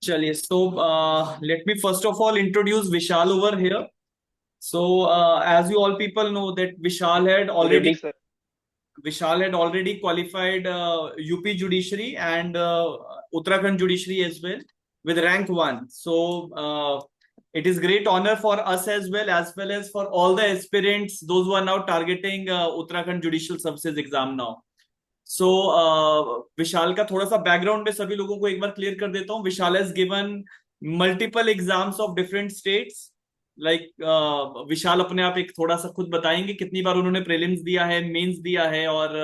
चलिए, so let me first of all introduce Vishal over here. So as you all people know that Good evening, sir. Vishal had already qualified UP Judiciary and Uttarakhand Judiciary as well with rank one. So it is great honor for us as well as for all the aspirants, those who are now targeting Uttarakhand Judicial Services exam now. सो विशाल का थोड़ा सा background में सभी लोगों को एक बार clear कर देता हूँ. Vishal has given multiple exams of different states. Like Vishal अपने आप एक थोड़ा सा खुद बताएंगे कितनी बार उन्होंने प्रीलिम्स दिया है, मेंस दिया है और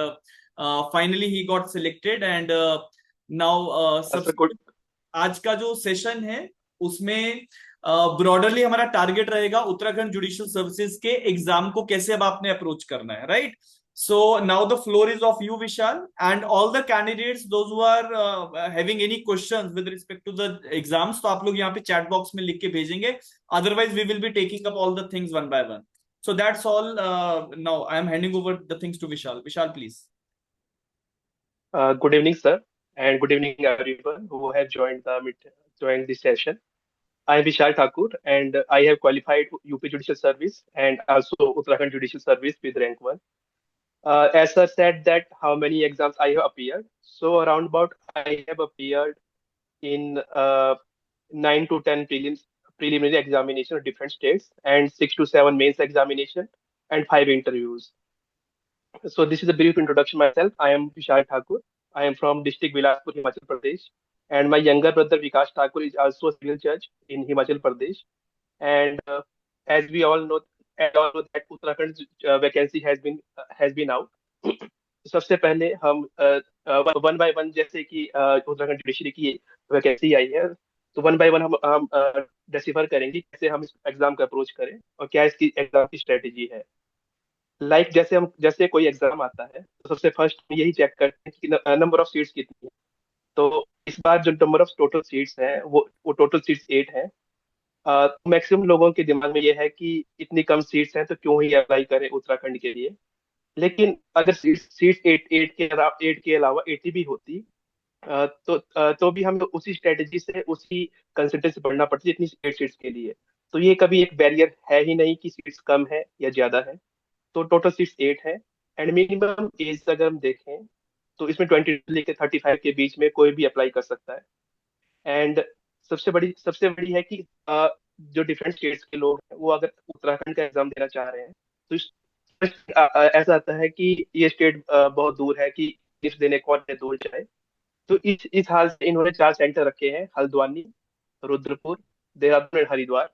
finally he got selected. And now Sir, good. सबसे आज का जो सेशन है उसमें ब्रॉडरली हमारा टारगेट रहेगा उत्तराखंड जुडिशियल सर्विसेज के एग्जाम को कैसे अब आपने अप्रोच करना है, right? So now the floor is of you Vishal and all the candidates those who are having any questions with respect to the exams, तो आप लोग यहाँ पे चैट बॉक्स में लिख के भेजेंगे. Otherwise we will be taking up all the things one by one. So that's all. Now I am handing over the things to Vishal. Vishal, please. Good evening, sir, and good evening everyone who have joined this session. I am Vishal Thakur, and I have qualified UP Judicial Service and also Uttarakhand Judicial Service with rank one. As sir said that how many exams I have appeared, so around about I have appeared in 9 to 10 preliminary examination of different states and 6 to 7 mains examination and 5 interviews. So this is a brief introduction myself. I am Vishal Thakur. I am from district Bilaspur, Himachal Pradesh, and my younger brother Vikas Thakur is also a civil judge in Himachal Pradesh. And as we all know that Uttarakhand vacancy has been out. सबसे पहले हम one by one जैसे कि Uttarakhand judiciary की vacancy आई है, तो one by one हम decipher करेंगे कैसे हम इस एग्जाम का अप्रोच करें और क्या इसकी एग्जाम की स्ट्रेटेजी है. जैसे कोई एग्जाम आता है तो सबसे फर्स्ट यही चेक करते हैं कि नंबर ऑफ सीट्स कितनी है. तो इस बार जो नंबर ऑफ टोटल सीट्स है वो टोटल सीट्स 8 है. मैक्सिमम लोगों के दिमाग में ये है कि इतनी कम सीट्स हैं तो क्यों ही अप्लाई करें उत्तराखंड के लिए. लेकिन अगर सीट्स एट के अलावा 80 भी होती, तो भी हमें उसी स्ट्रेटेजी से उसी कंसल्टेंसी से पढ़ना पड़ती है इतनी 8 सीट्स के लिए. तो ये कभी एक बैरियर है ही नहीं कि सीट्स कम है या ज्यादा है. तो टोटल सीट्स 8 है. एंड मिनिमम एज अगर हम देखें तो इसमें 20 लेके 35 के बीच में कोई भी अप्लाई कर सकता है. एंड सबसे बड़ी है कि जो डिफरेंट स्टेट्स के लोग हैं वो अगर उत्तराखंड का एग्जाम देना चाह रहे हैं तो ऐसा आता है कि ये स्टेट बहुत दूर है कि इस देने कौन है दूर जाए. तो इस हाल से इन्होंने 4 सेंटर रखे हैं: हल्द्वानी, रुद्रपुर, देहरादून और हरिद्वार.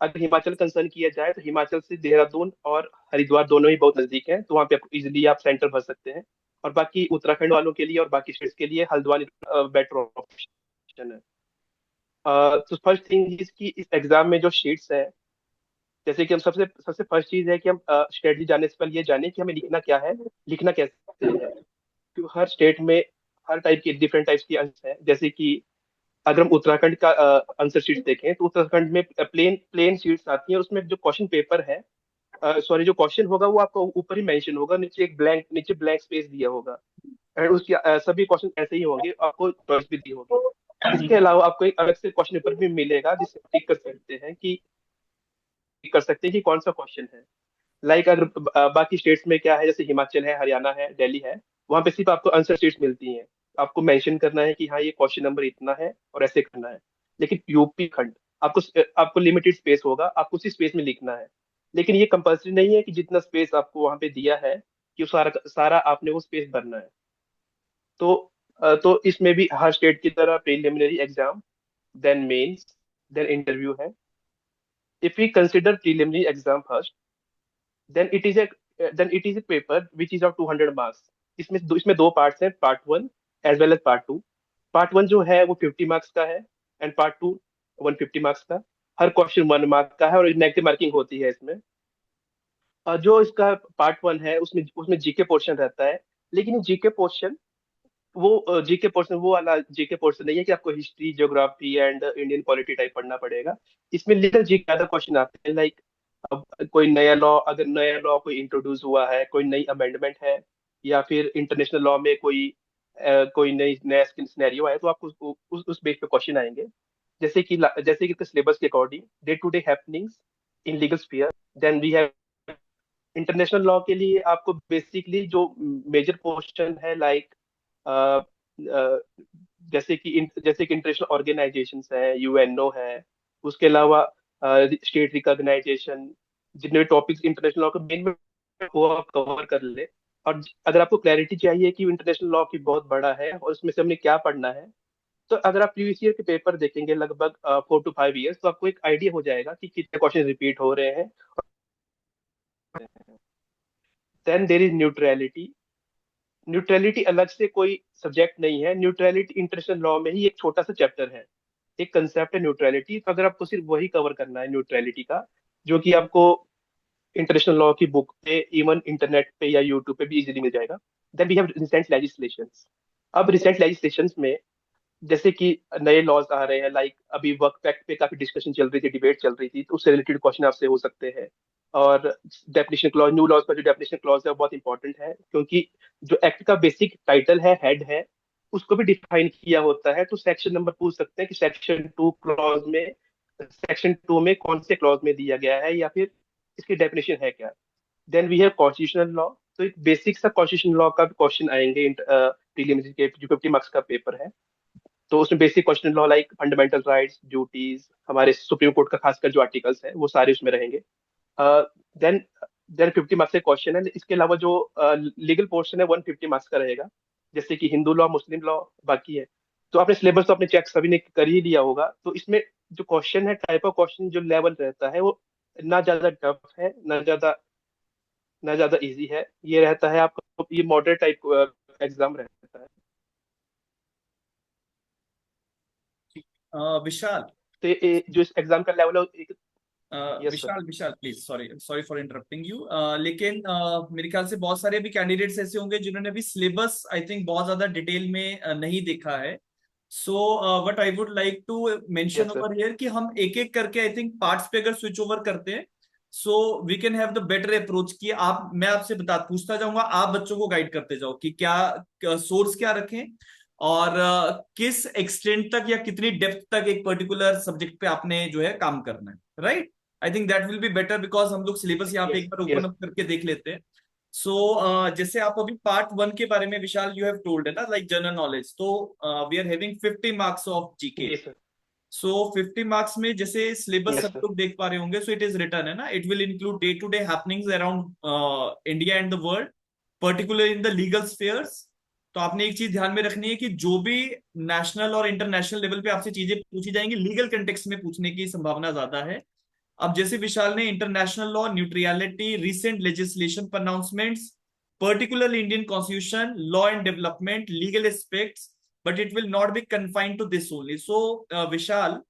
अगर हिमाचल कंसर्न किया जाए तो हिमाचल से देहरादून और हरिद्वार दोनों ही बहुत नजदीक हैं, तो वहाँ पे इजिली आप सेंटर भर सकते हैं. और बाकी उत्तराखंड वालों के लिए और बाकी स्टेट्स के लिए हल्द्वानी बेटर ऑप्शन है. तो फर्स्ट थिंग इज कि इस एग्जाम में जो शीट्स है, जैसे कि हम सबसे सबसे फर्स्ट चीज है कि हम स्ट्रेटजी जानने से पहले ये जाने कि हमें लिखना क्या है, लिखना कैसे है. क्योंकि हर स्टेट में हर टाइप की डिफरेंट टाइप्स की आंसर है. जैसे कि अगर हम उत्तराखंड का आंसर शीट देखें तो उत्तराखंड में प्लेन प्लेन शीट्स आती हैं. उसमें जो क्वेश्चन पेपर है, सॉरी, जो क्वेश्चन होगा वो आपको ऊपर ही मेंशन होगा, नीचे ब्लैंक स्पेस दिया होगा. एंड उसकी सभी क्वेश्चन ऐसे ही होंगे, आपको चॉइस भी दी होगी. इसके अलावा आपको एक अलग से क्वेश्चन पेपर भी मिलेगा जिससे आप टिक कर सकते हैं कि कौन सा क्वेश्चन है. लाइक अगर बाकी स्टेट्स में क्या है, जैसे हिमाचल है, हरियाणा है, दिल्ली है, वहां पे सिर्फ आपको आंसर शीट्स मिलती हैं. आपको मेंशन करना है कि हाँ ये क्वेश्चन नंबर इतना है और ऐसे करना है. लेकिन यूपी खंड आपको आपको लिमिटेड स्पेस होगा, आपको उसी स्पेस में लिखना है. लेकिन ये कंपल्सरी नहीं है कि जितना स्पेस आपको वहां पे दिया है कि वो सारा सारा आपने वो स्पेस भरना है. तो तो इसमें भी हर स्टेट की तरह preliminary exam, then mains, then interview है. If we consider preliminary exam first, then it is a then it is a paper which is of 200 marks. इसमें दो पार्ट्स हैं, part one as well as part two. Part one जो है वो 50 marks का है and part two 150 marks का. हर question 1 mark का है और नेगेटिव मार्किंग होती है इसमें. जो इसका पार्ट वन है उसमें उसमें जीके पोर्शन रहता है. लेकिन जीके पोर्शन वो वाला जीके पोर्शन नहीं है कि आपको history, geography and Indian polity type पढ़ना पड़ेगा. इसमें लिटिल जी ज्यादा क्वेश्चन आते हैं. लाइक अब कोई अगर नया लॉ कोई इंट्रोड्यूस हुआ है, कोई नई अमेंडमेंट है, या फिर इंटरनेशनल लॉ में कोई नया सिनेरियो है, तो आपको उस बेस पे क्वेश्चन आएंगे. जैसे कि सिलेबस के according day to day happenings in legal sphere. Then we have international law के लिए आपको बेसिकली जो मेजर पोर्शन है, लाइक जैसे कि इंटरनेशनल ऑर्गेनाइजेशंस है, यूएनओ है, उसके अलावा स्टेट रिकॉग्नाइजेशन, जितने भी टॉपिक्स इंटरनेशनल लॉ के मेन में वो आप कवर कर ले। और अगर आपको क्लैरिटी चाहिए कि इंटरनेशनल लॉ की बहुत बड़ा है और उसमें से हमने क्या पढ़ना है, तो अगर आप प्रीवियस ईयर के पेपर देखेंगे लगभग 4 to 5 years, तो आपको एक आइडिया हो जाएगा कि कितने क्वेश्चन रिपीट हो रहे हैं। Then there is neutrality. Neutrality अलग से कोई सब्जेक्ट नहीं है, न्यूट्रलिटी इंटरनेशनल लॉ में ही एक छोटा सा चैप्टर है, एक कंसेप्ट है न्यूट्रलिटी। तो अगर आपको सिर्फ वही कवर करना है न्यूट्रलिटी का, जो कि आपको इंटरनेशनल लॉ की बुक पे, इवन इंटरनेट पे या यूट्यूब पे भी इजीली मिल जाएगा। Then we have recent legislations. अब रिसेंट लेजिस्लेशंस में जैसे कि नए लॉज आ रहे हैं, लाइक अभी वर्क एक्ट पे काफी डिस्कशन चल रही थी, डिबेट चल रही थी, तो उससे रिलेटेड क्वेश्चन आपसे हो सकते हैं। और डेफिनेशन क्लॉज, न्यू लॉज का जो डेफिनेशन क्लॉज है वो बहुत इंपॉर्टेंट है, क्योंकि जो एक्ट का बेसिक टाइटल है, हेड है, उसको भी डिफाइन किया होता है। तो सेक्शन नंबर पूछ सकते हैं कि सेक्शन 2 में कौन से क्लॉज में दिया गया है, या फिर इसकी डेफिनेशन है क्या। Then we have constitutional law. तो एक बेसिक सा कॉन्स्टिट्यूशनल लॉ का क्वेश्चन आएंगे प्रीलिम्स के, जो 50 मार्क्स का पेपर है। तो उसमें basic question law like fundamental rights, duties, हमारे सुप्रीम कोर्ट का खासकर जो आर्टिकल्स है वो सारे उसमें रहेंगे। देन देन 50 मार्क्स के क्वेश्चन है। इसके अलावा जो लीगल पोर्शन है 150 मार्क्स का रहेगा, जैसे कि हिंदू लॉ, मुस्लिम लॉ, बाकी है। तो आपने सिलेबस तो अपने चेक सभी ने कर ही लिया होगा। तो इसमें जो क्वेश्चन है, टाइप ऑफ क्वेश्चन जो लेवल रहता है, वो ना ज्यादा टफ है, ना ज्यादा इजी है। ये रहता है आपका, ये मॉडरेट टाइप एग्जाम रहता है। विशाल, तो जो इस एग्जाम का लेवल है yes sir. Vishal Vishal please, sorry sorry for interrupting you, लेकिन मेरे ख्याल से बहुत सारे अभी कैंडिडेट्स ऐसे होंगे जिन्होंने अभी सिलेबस आई थिंक बहुत ज्यादा डिटेल में नहीं देखा है। So what I would like to mention yes sir. Over here कि हम एक एक करके आई थिंक पार्ट्स पे अगर स्विच ओवर करते हैं, so we can have the better approach कि आप, मैं आपसे बता पूछता जाऊंगा, आप बच्चों को गाइड करते जाओ कि क्या सोर्स क्या रखें, और किस एक्सटेंट तक या कितनी डेप्थ तक एक पर्टिकुलर सब्जेक्ट पे आपने जो है काम करना है, right. I think that will be better because हम लोग सिलेबस यहाँ पे यस एक बार ओपन यस अप करके देख लेते हैं। सो जैसे आप अभी पार्ट 1 के बारे में विशाल यू हैव टोल्ड है ना, लाइक जनरल नॉलेज, तो we are having 50 marks of GK. जी सर। सो 50 मार्क्स में जैसे सिलेबस यस सब सर। लोग देख पा रहे होंगे, सो इट इज रिटर्न है ना, it will include day to day happenings around India and the world, particular in the legal spheres. तो आपने एक चीज ध्यान में रखनी है कि जो भी नेशनल और इंटरनेशनल लेवल पे आपसे चीजें पूछी जाएंगी, लीगल कंटेक्स्ट में पूछने की संभावना ज्यादा है। अब जैसे विशाल ने international law, neutrality, recent legislation pronouncements, particularly Indian constitution, law and development, legal aspects, but it will not be confined to this only. So Vishal,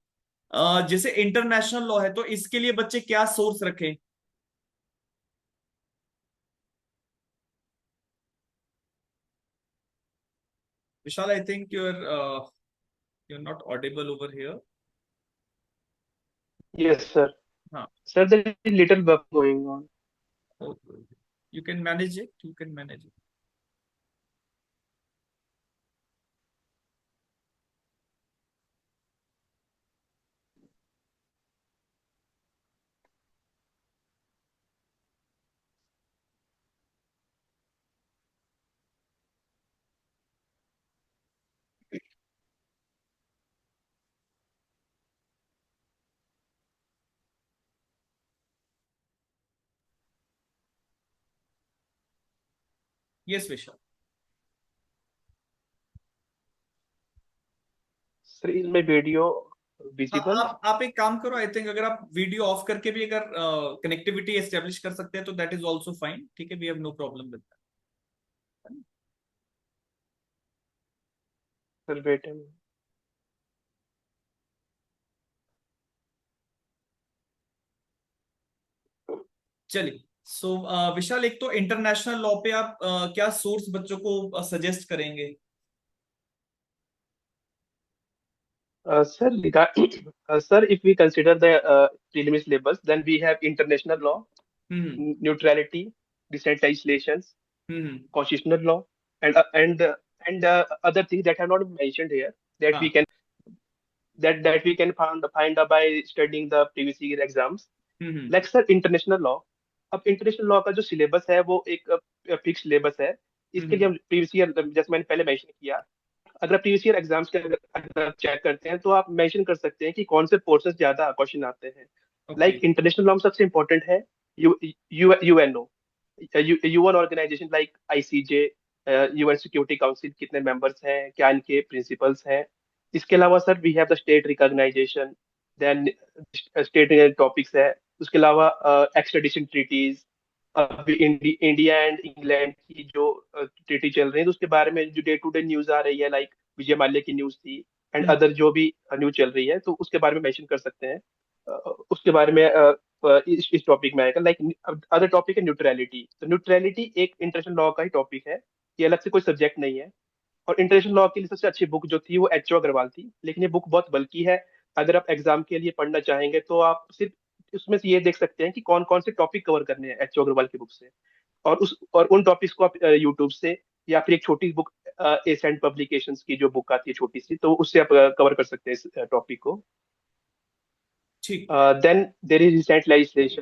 जैसे इंटरनेशनल लॉ है तो इसके लिए बच्चे क्या सोर्स रखें? Vishal, I think you're not audible over here. Yes sir. हाँ, sir there is little work going on. okay. You can manage it. You can manage it. Yes, Vishal. Sir is my video हाँ, visible? आप एक काम करो, I think अगर आप video of करके भी अगर कनेक्टिविटी एस्टेब्लिश कर सकते हैं तो दैट इज ऑल्सो फाइन, ठीक है, we have no problem with that. Sir wait. चलिए। सो विशाल, एक तो इंटरनेशनल लॉ पे आप क्या सोर्स बच्चों को सजेस्ट करेंगे? Sir, sir, if we consider the preliminary syllabus, then we have international law, hmm neutrality, recent legislations, hmm constitutional law, and other things that have not been mentioned here that we हाँ, can. that we can find out by studying the previous year exams. Hmm like sir international law, अब international law का जो syllabus है वो एक fix syllabus है। इसके लिए हम्म हम प्रीवियस ईयर, जैसे मैंने पहले मेंशन किया, अगर प्रीवियस ईयर एग्जाम्स के अगर आप चेक करते हैं तो आप मेंशन कर सकते हैं कि कौन से पोर्शन ज्यादा क्वेश्चन आते हैं। ओके। लाइक इंटरनेशनल लॉ में सबसे इंपॉर्टेंट है U U UNO, UN organisation like ICJ, UN security council, कितने मेंबर्स हैं, क्या इनके प्रिंसिपल्स हैं। इसके अलावा sir we have the state recognition, then state topics है। उसके अलावा एक्स्ट्राडिशन ट्रीटीज, अभी इंडिया एंड इंग्लैंड की जो ट्रीटी चल रही है तो उसके बारे में जो डे टू डे न्यूज आ रही है, लाइक विजय माल्या की न्यूज थी एंड हम्म अदर जो भी न्यूज चल रही है तो उसके बारे में मेंशन कर सकते हैं। उसके बारे में इस टॉपिक में आएगा। लाइक अदर टॉपिक है न्यूट्रलिटी, तो न्यूट्रलिटी एक इंटरनेशनल लॉ का ही टॉपिक है, ये अलग से कोई सब्जेक्ट नहीं है। और इंटरनेशनल लॉ के लिए सबसे अच्छी बुक जो थी वो एच ओ अग्रवाल थी, लेकिन ये बुक बहुत बल्कि है। अगर आप एग्जाम के लिए पढ़ना चाहेंगे तो आप सिर्फ उसमें से ये देख सकते हैं कि कौन कौन से टॉपिक कवर करने हैं एच ओ अग्रवाल की बुक से, और उन टॉपिक्स को आप यूट्यूब से या फिर एक छोटी बुक एसेंट पब्लिकेशंस की जो बुक आती है छोटी सी, तो उससे आप कवर कर सकते हैं इस टॉपिक को। ठीक। Then there is recent legislation,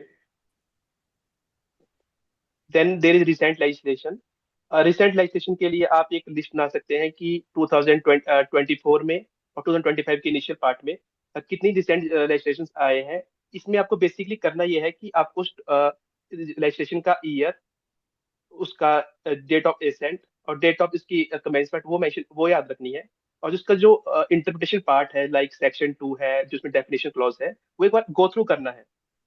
then there is recent legislation. Recent legislation के लिए आप एक लिस्ट बना सकते हैं कि 2024 में और 2025 के इनिशियल पार्ट में कितनी रिसेंट लेजिस्लेशन आए हैं। इसमें आपको बेसिकली करना यह है कि आपको लेजिस्लेशन का ईयर, उसका डेट ऑफ एसेंट और डेट ऑफ इसकी कमेंसमेंट वो याद रखनी है। और जिसका जो इंटरप्रिटेशन पार्ट है, लाइक सेक्शन 2 है जिसमें डेफिनेशन क्लॉज है, वो एक बार गो थ्रू करना है।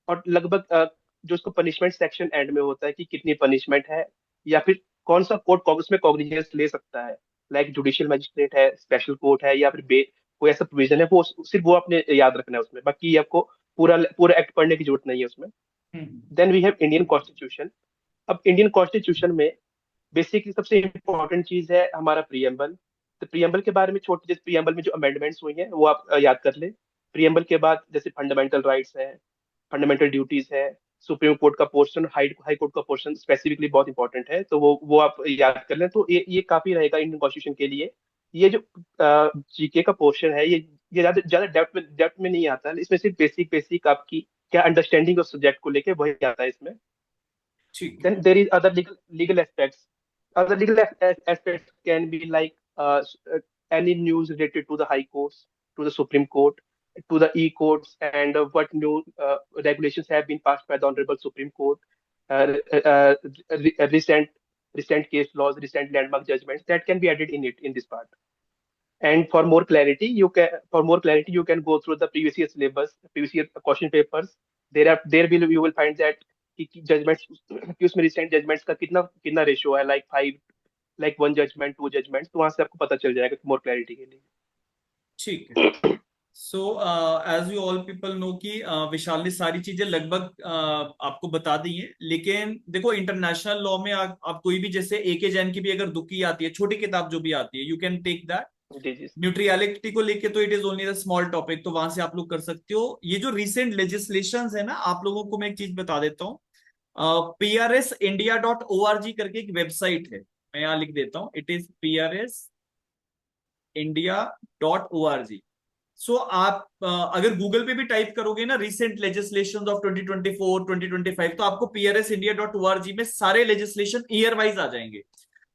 और लगभग जो उसको पनिशमेंट सेक्शन एंड में होता है कि कितनी पनिशमेंट है, या फिर कौन सा कोर्ट उसमें कॉग्निजेंस ले सकता है, लाइक जुडिशियल मजिस्ट्रेट है, स्पेशल कोर्ट है, या फिर कोई ऐसा प्रोविजन है, वो सिर्फ वो आपने याद रखना है उसमें, बाकी आपको पूरा पूरा एक्ट पढ़ने की जरूरत नहीं है उसमें। Hmm then we have Indian constitution. अब इंडियन कॉन्स्टिट्यूशन में बेसिकली सबसे इंपॉर्टेंट चीज है हमारा प्रियम्बल। तो प्रियम्बल के बारे में छोटे, जैसे प्रियम्बल में जो अमेंडमेंट्स हुई हैं वो आप याद कर लें। प्रियम्बल के बाद जैसे फंडामेंटल राइट्स है, फंडामेंटल ड्यूटीज है, सुप्रीम कोर्ट का पोर्शन, हाई कोर्ट का पोर्शन स्पेसिफिकली बहुत इंपॉर्टेंट है, तो वो आप याद कर लें तो ये काफी रहेगा इंडियन कॉन्स्टिट्यूशन के लिए। ये जो जीके का पोर्शन है, ये ज्यादा ज्यादा डेप्थ में नहीं आता है, इसमें सिर्फ बेसिक बेसिक आपकी क्या अंडरस्टैंडिंग ऑफ सब्जेक्ट को लेके वही आता है इसमें। ठीक है। Then there is other legal aspects. Other legal aspects can be like any news related to the high courts, to the Supreme Court, to the e-courts, and what new regulations have been passed by the Honorable Supreme Court. Uh, uh, recent case laws, recent landmark judgments that can be added in this part. And for more clarity you can go through the previous year syllabus, previous year question papers. There will you will find that कि judgements कि उसमें recent judgements का कितना कितना ratio है, like 5, like 1 judgement 2 judgements, तो वहां से आपको पता चल जाएगा मोर क्लैरिटी के ठीक है। लिए। So as you all people know कि विशाल ने सारी चीजें लगभग आपको बता दी हैं, लेकिन देखो इंटरनेशनल लॉ में आप कोई भी, जैसे एके जैन की भी अगर दुकी आती है, छोटी किताब जो भी आती है, यू कैन टेक दैट। जी जी। न्यूट्रियलिटी को लेके तो it is only the small topic, तो वहां से आप लोग कर सकते हो। ये जो रिसेंट लेजिस्लेशन है ना, आप लोगों को मैं एक चीज बता देता हूँ। PRSindia.org करके एक वेबसाइट है, मैं यहाँ लिख देता हूँ, इट इज PRSindia.org। सो आप अगर गूगल पे भी टाइप करोगे ना रिसेंट लेजिस्लेशन ऑफ 2024 2025, तो आपको PRSindia.org में सारे लेजिस्लेशन ईयर वाइज आ जाएंगे।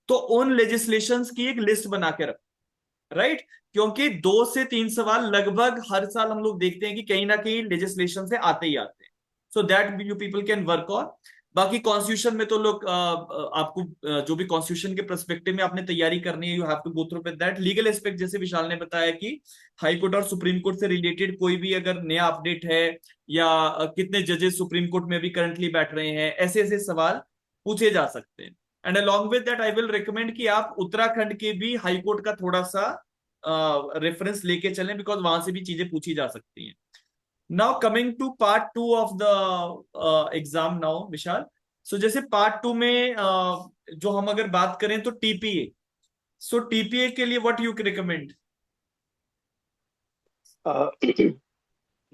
तो उन लेजिस्लेशन की एक लिस्ट बना के रखो, राइट? क्योंकि 2 से 3 सवाल लगभग हर साल हम लोग देखते हैं कि कहीं ना कहीं लेजिस्लेशन से आते ही आते हैं। So that you people can work on. बाकी कॉन्स्टिट्यूशन में तो लोग आपको जो भी कॉन्स्टिट्यूशन के पर्सपेक्टिव में आपने तैयारी करनी है, you have to go through with that. Legal aspect जैसे विशाल ने बताया कि हाई कोर्ट और सुप्रीम कोर्ट से रिलेटेड कोई भी अगर नया अपडेट है, या कितने जजेस सुप्रीम कोर्ट में भी करंटली बैठ रहे हैं, ऐसे ऐसे सवाल पूछे जा सकते हैं। And along with that I will recommend कि आप उत्तराखंड के भी हाई कोर्ट का थोड़ा सा रेफरेंस लेके चलें, बिकॉज वहां से भी चीजें पूछी जा सकती हैं। Now coming to part 2 of the exam now Vishal. So जैसे पार्ट 2 में जो हम अगर बात करें तो टीपीए। सो टीपीए के लिए what you recommend?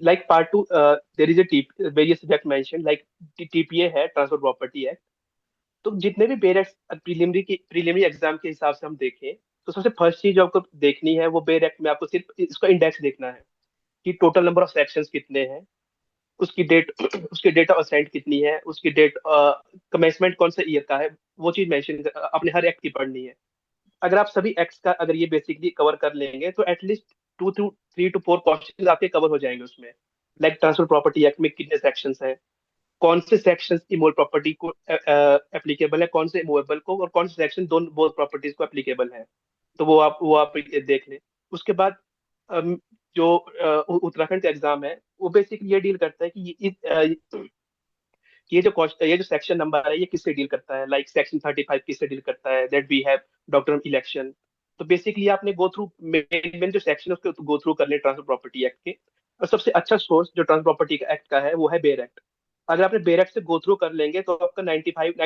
Like part 2 there is a various subject mention, like TPA है, ट्रांसफर प्रॉपर्टी एक्ट। तो जितने भी बेर एक्ट प्रीलिमिनरी एग्जाम के हिसाब से हम देखें तो सबसे फर्स्ट चीज जो आपको देखनी है वो बेर एक्ट में आपको सिर्फ इसका इंडेक्स देखना है। कि टोटल नंबर ऑफ सेक्शंस कितने हैं, उसकी डेट उसकी डेट ऑफ असेंट कितनी है, उसकी डेट कमेंसमेंट कौन से ईयर का है, वो चीज मेंशन अपने हर एक्ट की पढ़नी है। अगर आप सभी एक्ट्स का अगर ये बेसिकली कवर कर लेंगे तो एटलीस्ट 2 to 3 to 4 क्वेश्चन आपके कवर हो जाएंगे उसमें। लाइक ट्रांसफर प्रॉपर्टी एक्ट में कितने सेक्शंस हैं, कौन से सेक्शंस इमूवेबल प्रॉपर्टी को एप्लीकेबल है, कौन से इमूवेबल को, और कौन से सेक्शन दोनों बोथ प्रॉपर्टीज को एप्लीकेबल है। तो वो आप ये देख लें। उसके बाद जो उत्तराखंड का एग्जाम है वो बेसिकली ये डील करता है कि ये जो सेक्शन नंबर है ये किससे डील करता है। लाइक सेक्शन 35 किससे डील करता है, that we have doctor election. तो बेसिकली आपने गो थ्रू मेन मेन जो सेक्शन है उसको गो थ्रू कर ले ट्रांसफर प्रॉपर्टी एक्ट के। और सबसे अच्छा सोर्स जो ट्रांसफर प्रॉपर्टी एक्ट का है वो है बेर एक्ट। अगर आपने बेर एक्ट से गो थ्रू कर लेंगे तो आपका 9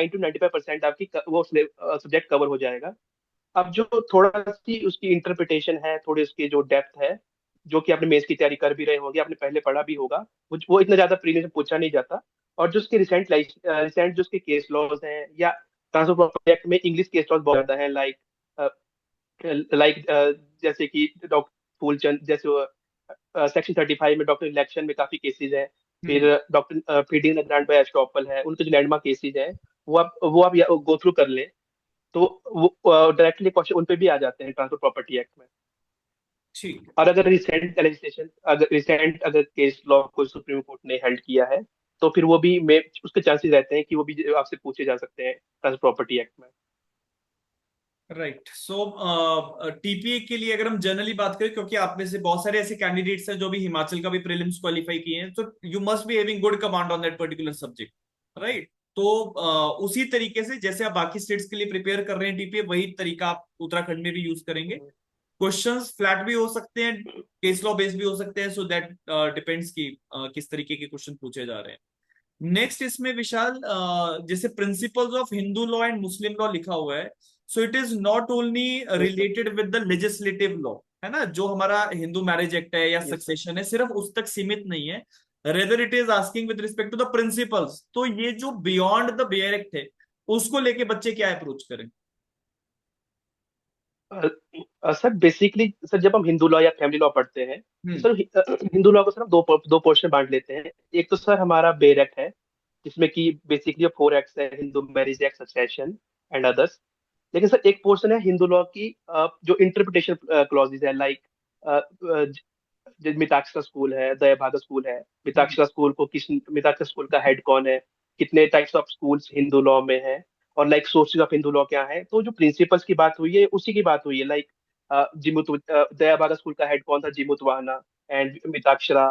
to 95% आपकी वो सब्जेक्ट कवर हो जाएगा। अब जो थोड़ा सी उसकी इंटरप्रिटेशन है, थोड़ी उसकी जो डेप्थ है, जो कि आपने मेंस की तैयारी कर भी रहे होंगे, आपने पहले पढ़ा भी होगा, वो इतना ज्यादा प्रीलिम्स में पूछा नहीं जाता। और जो उसके रिसेंट जो उसके केस लॉज हैं या ट्रांसफर प्रॉपर्टी एक्ट में इंग्लिश केस लॉज बहुत ज्यादा है। लाइक जैसे कि डॉक्टर फूलचंद जैसे सेक्शन 35 में डॉक्टर इलेक्शन में काफी केसेस हैं। फिर hmm. Doctor feeding the grant by estoppel है, उनके जो लैंडमार्क केसेस हैं वो आप गो थ्रू कर लें। तो वो डायरेक्टली क्वेश्चन उन पे भी आ जाते हैं ट्रांसफर प्रॉपर्टी एक्ट में। ठीक है। और अगर रिसेंट अगर केस लॉ को सुप्रीम कोर्ट ने हेल्ड किया है तो फिर वो भी में उसके चांसेस रहते हैं कि वो भी आपसे पूछे जा सकते हैं ट्रांसफर प्रॉपर्टी एक्ट में। राइट। सो टीपीए के लिए अगर हम जनरली बात करें, क्योंकि आप में से बहुत सारे ऐसे कैंडिडेट्स हैं जो भी हिमाचल का भी प्रीलिम्स क्वालिफाई किए हैं, तो you must be having good command on that particular subject, right? तो उसी तरीके से जैसे आप बाकी स्टेट्स के लिए प्रिपेयर कर रहे हैं टीपीए, वही तरीका आप उत्तराखंड में भी यूज करेंगे। क्वेश्चंस फ्लैट भी हो सकते हैं, केस लॉ बेस्ड भी हो सकते हैं, सो दैट डिपेंड्स कि किस तरीके के क्वेश्चन पूछे जा रहे हैं। नेक्स्ट इसमें विशाल, जैसे principles of Hindu law and Muslim law लिखा हुआ है, so it is not only yes sir. Related with the legislative law, है ना? जो हमारा हिंदू मैरिज एक्ट है या यस सर। सक्सेशन है, सिर्फ उस तक सीमित नहीं है। Rather it is asking with respect to the principles. तो ये जो बियॉन्ड द बेयर एक्ट है, उसको लेके बच्चे क्या अप्रोच करें? सर बेसिकली सर जब हम हिंदू लॉ या फैमिली लॉ पढ़ते हैं तो हम्म। सर हिंदू लॉ को सर हम दो पोर्शन में बांट लेते हैं। एक तो सर हमारा बेर एक्ट है जिसमें कि बेसिकली 4 एक्ट्स है, Hindu marriage act, succession and others. लेकिन सर एक पोर्शन है हिंदू लॉ की जो इंटरप्रिटेशन क्लॉजेज है। लाइक मिताक्षरा स्कूल है, दयाभागा स्कूल है। हम्म। मिताक्षरा स्कूल का हेड कौन है, कितने types of schools Hindu law में है, और like sources of Hindu law क्या है। तो जो प्रिंसिपल्स की बात हुई है उसी की बात हुई है। लाइक दयाभागा स्कूल का हेड कौन था, Jimuta Vahana and Mitakshara.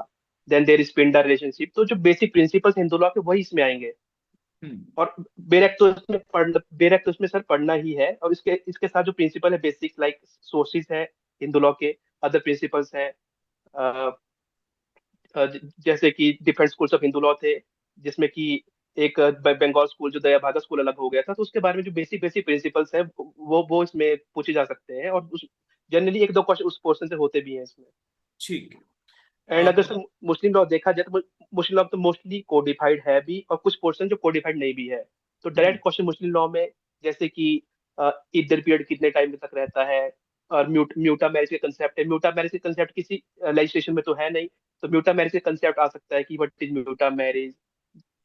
Then there is pinda relationship. तो जो बेसिक प्रिंसिपल्स हिंदू लॉ के वही इसमें आएंगे। हम्म। और बेरेक तो इसमें सर पढ़ना ही है। और इसके इसके साथ जो प्रिंसिपल है बेसिक लाइक सोर्सेज है हिंदू लॉ के, अदर प्रिंसिपल्स हैं। अ, जैसे कि different schools of Hindu law थे, जिसमें कि एक बंगाल स्कूल जो दयाभागा स्कूल अलग हो गया था। तो उसके बारे में जो बेसिक बेसिक प्रिंसिपल्स हैं वो इसमें पूछे जा सकते हैं। और उस जनरली एक दो क्वेश्चन उस पोर्शन से होते भी हैं इसमें। ठीक है। एंड अगर सर मुस्लिम लॉ देखा जाए तो मुस्लिम लॉ तो मोस्टली कोडिफाइड है भी, और कुछ पोर्शन जो कोडिफाइड नहीं भी है। तो हम्म। डायरेक्ट क्वेश्चन मुस्लिम लॉ में जैसे कि इद्दर पीरियड कितने टाइम तक रहता है, और म्यूटा मैरिज के कंसेप्ट है। म्यूटा मैरिज के कंसेप्ट किसी लेजिस्लेशन में तो है नहीं। तो म्यूटा मैरिज के कंसेप्ट आ सकता है कि व्हाट इज म्यूटा मैरिज,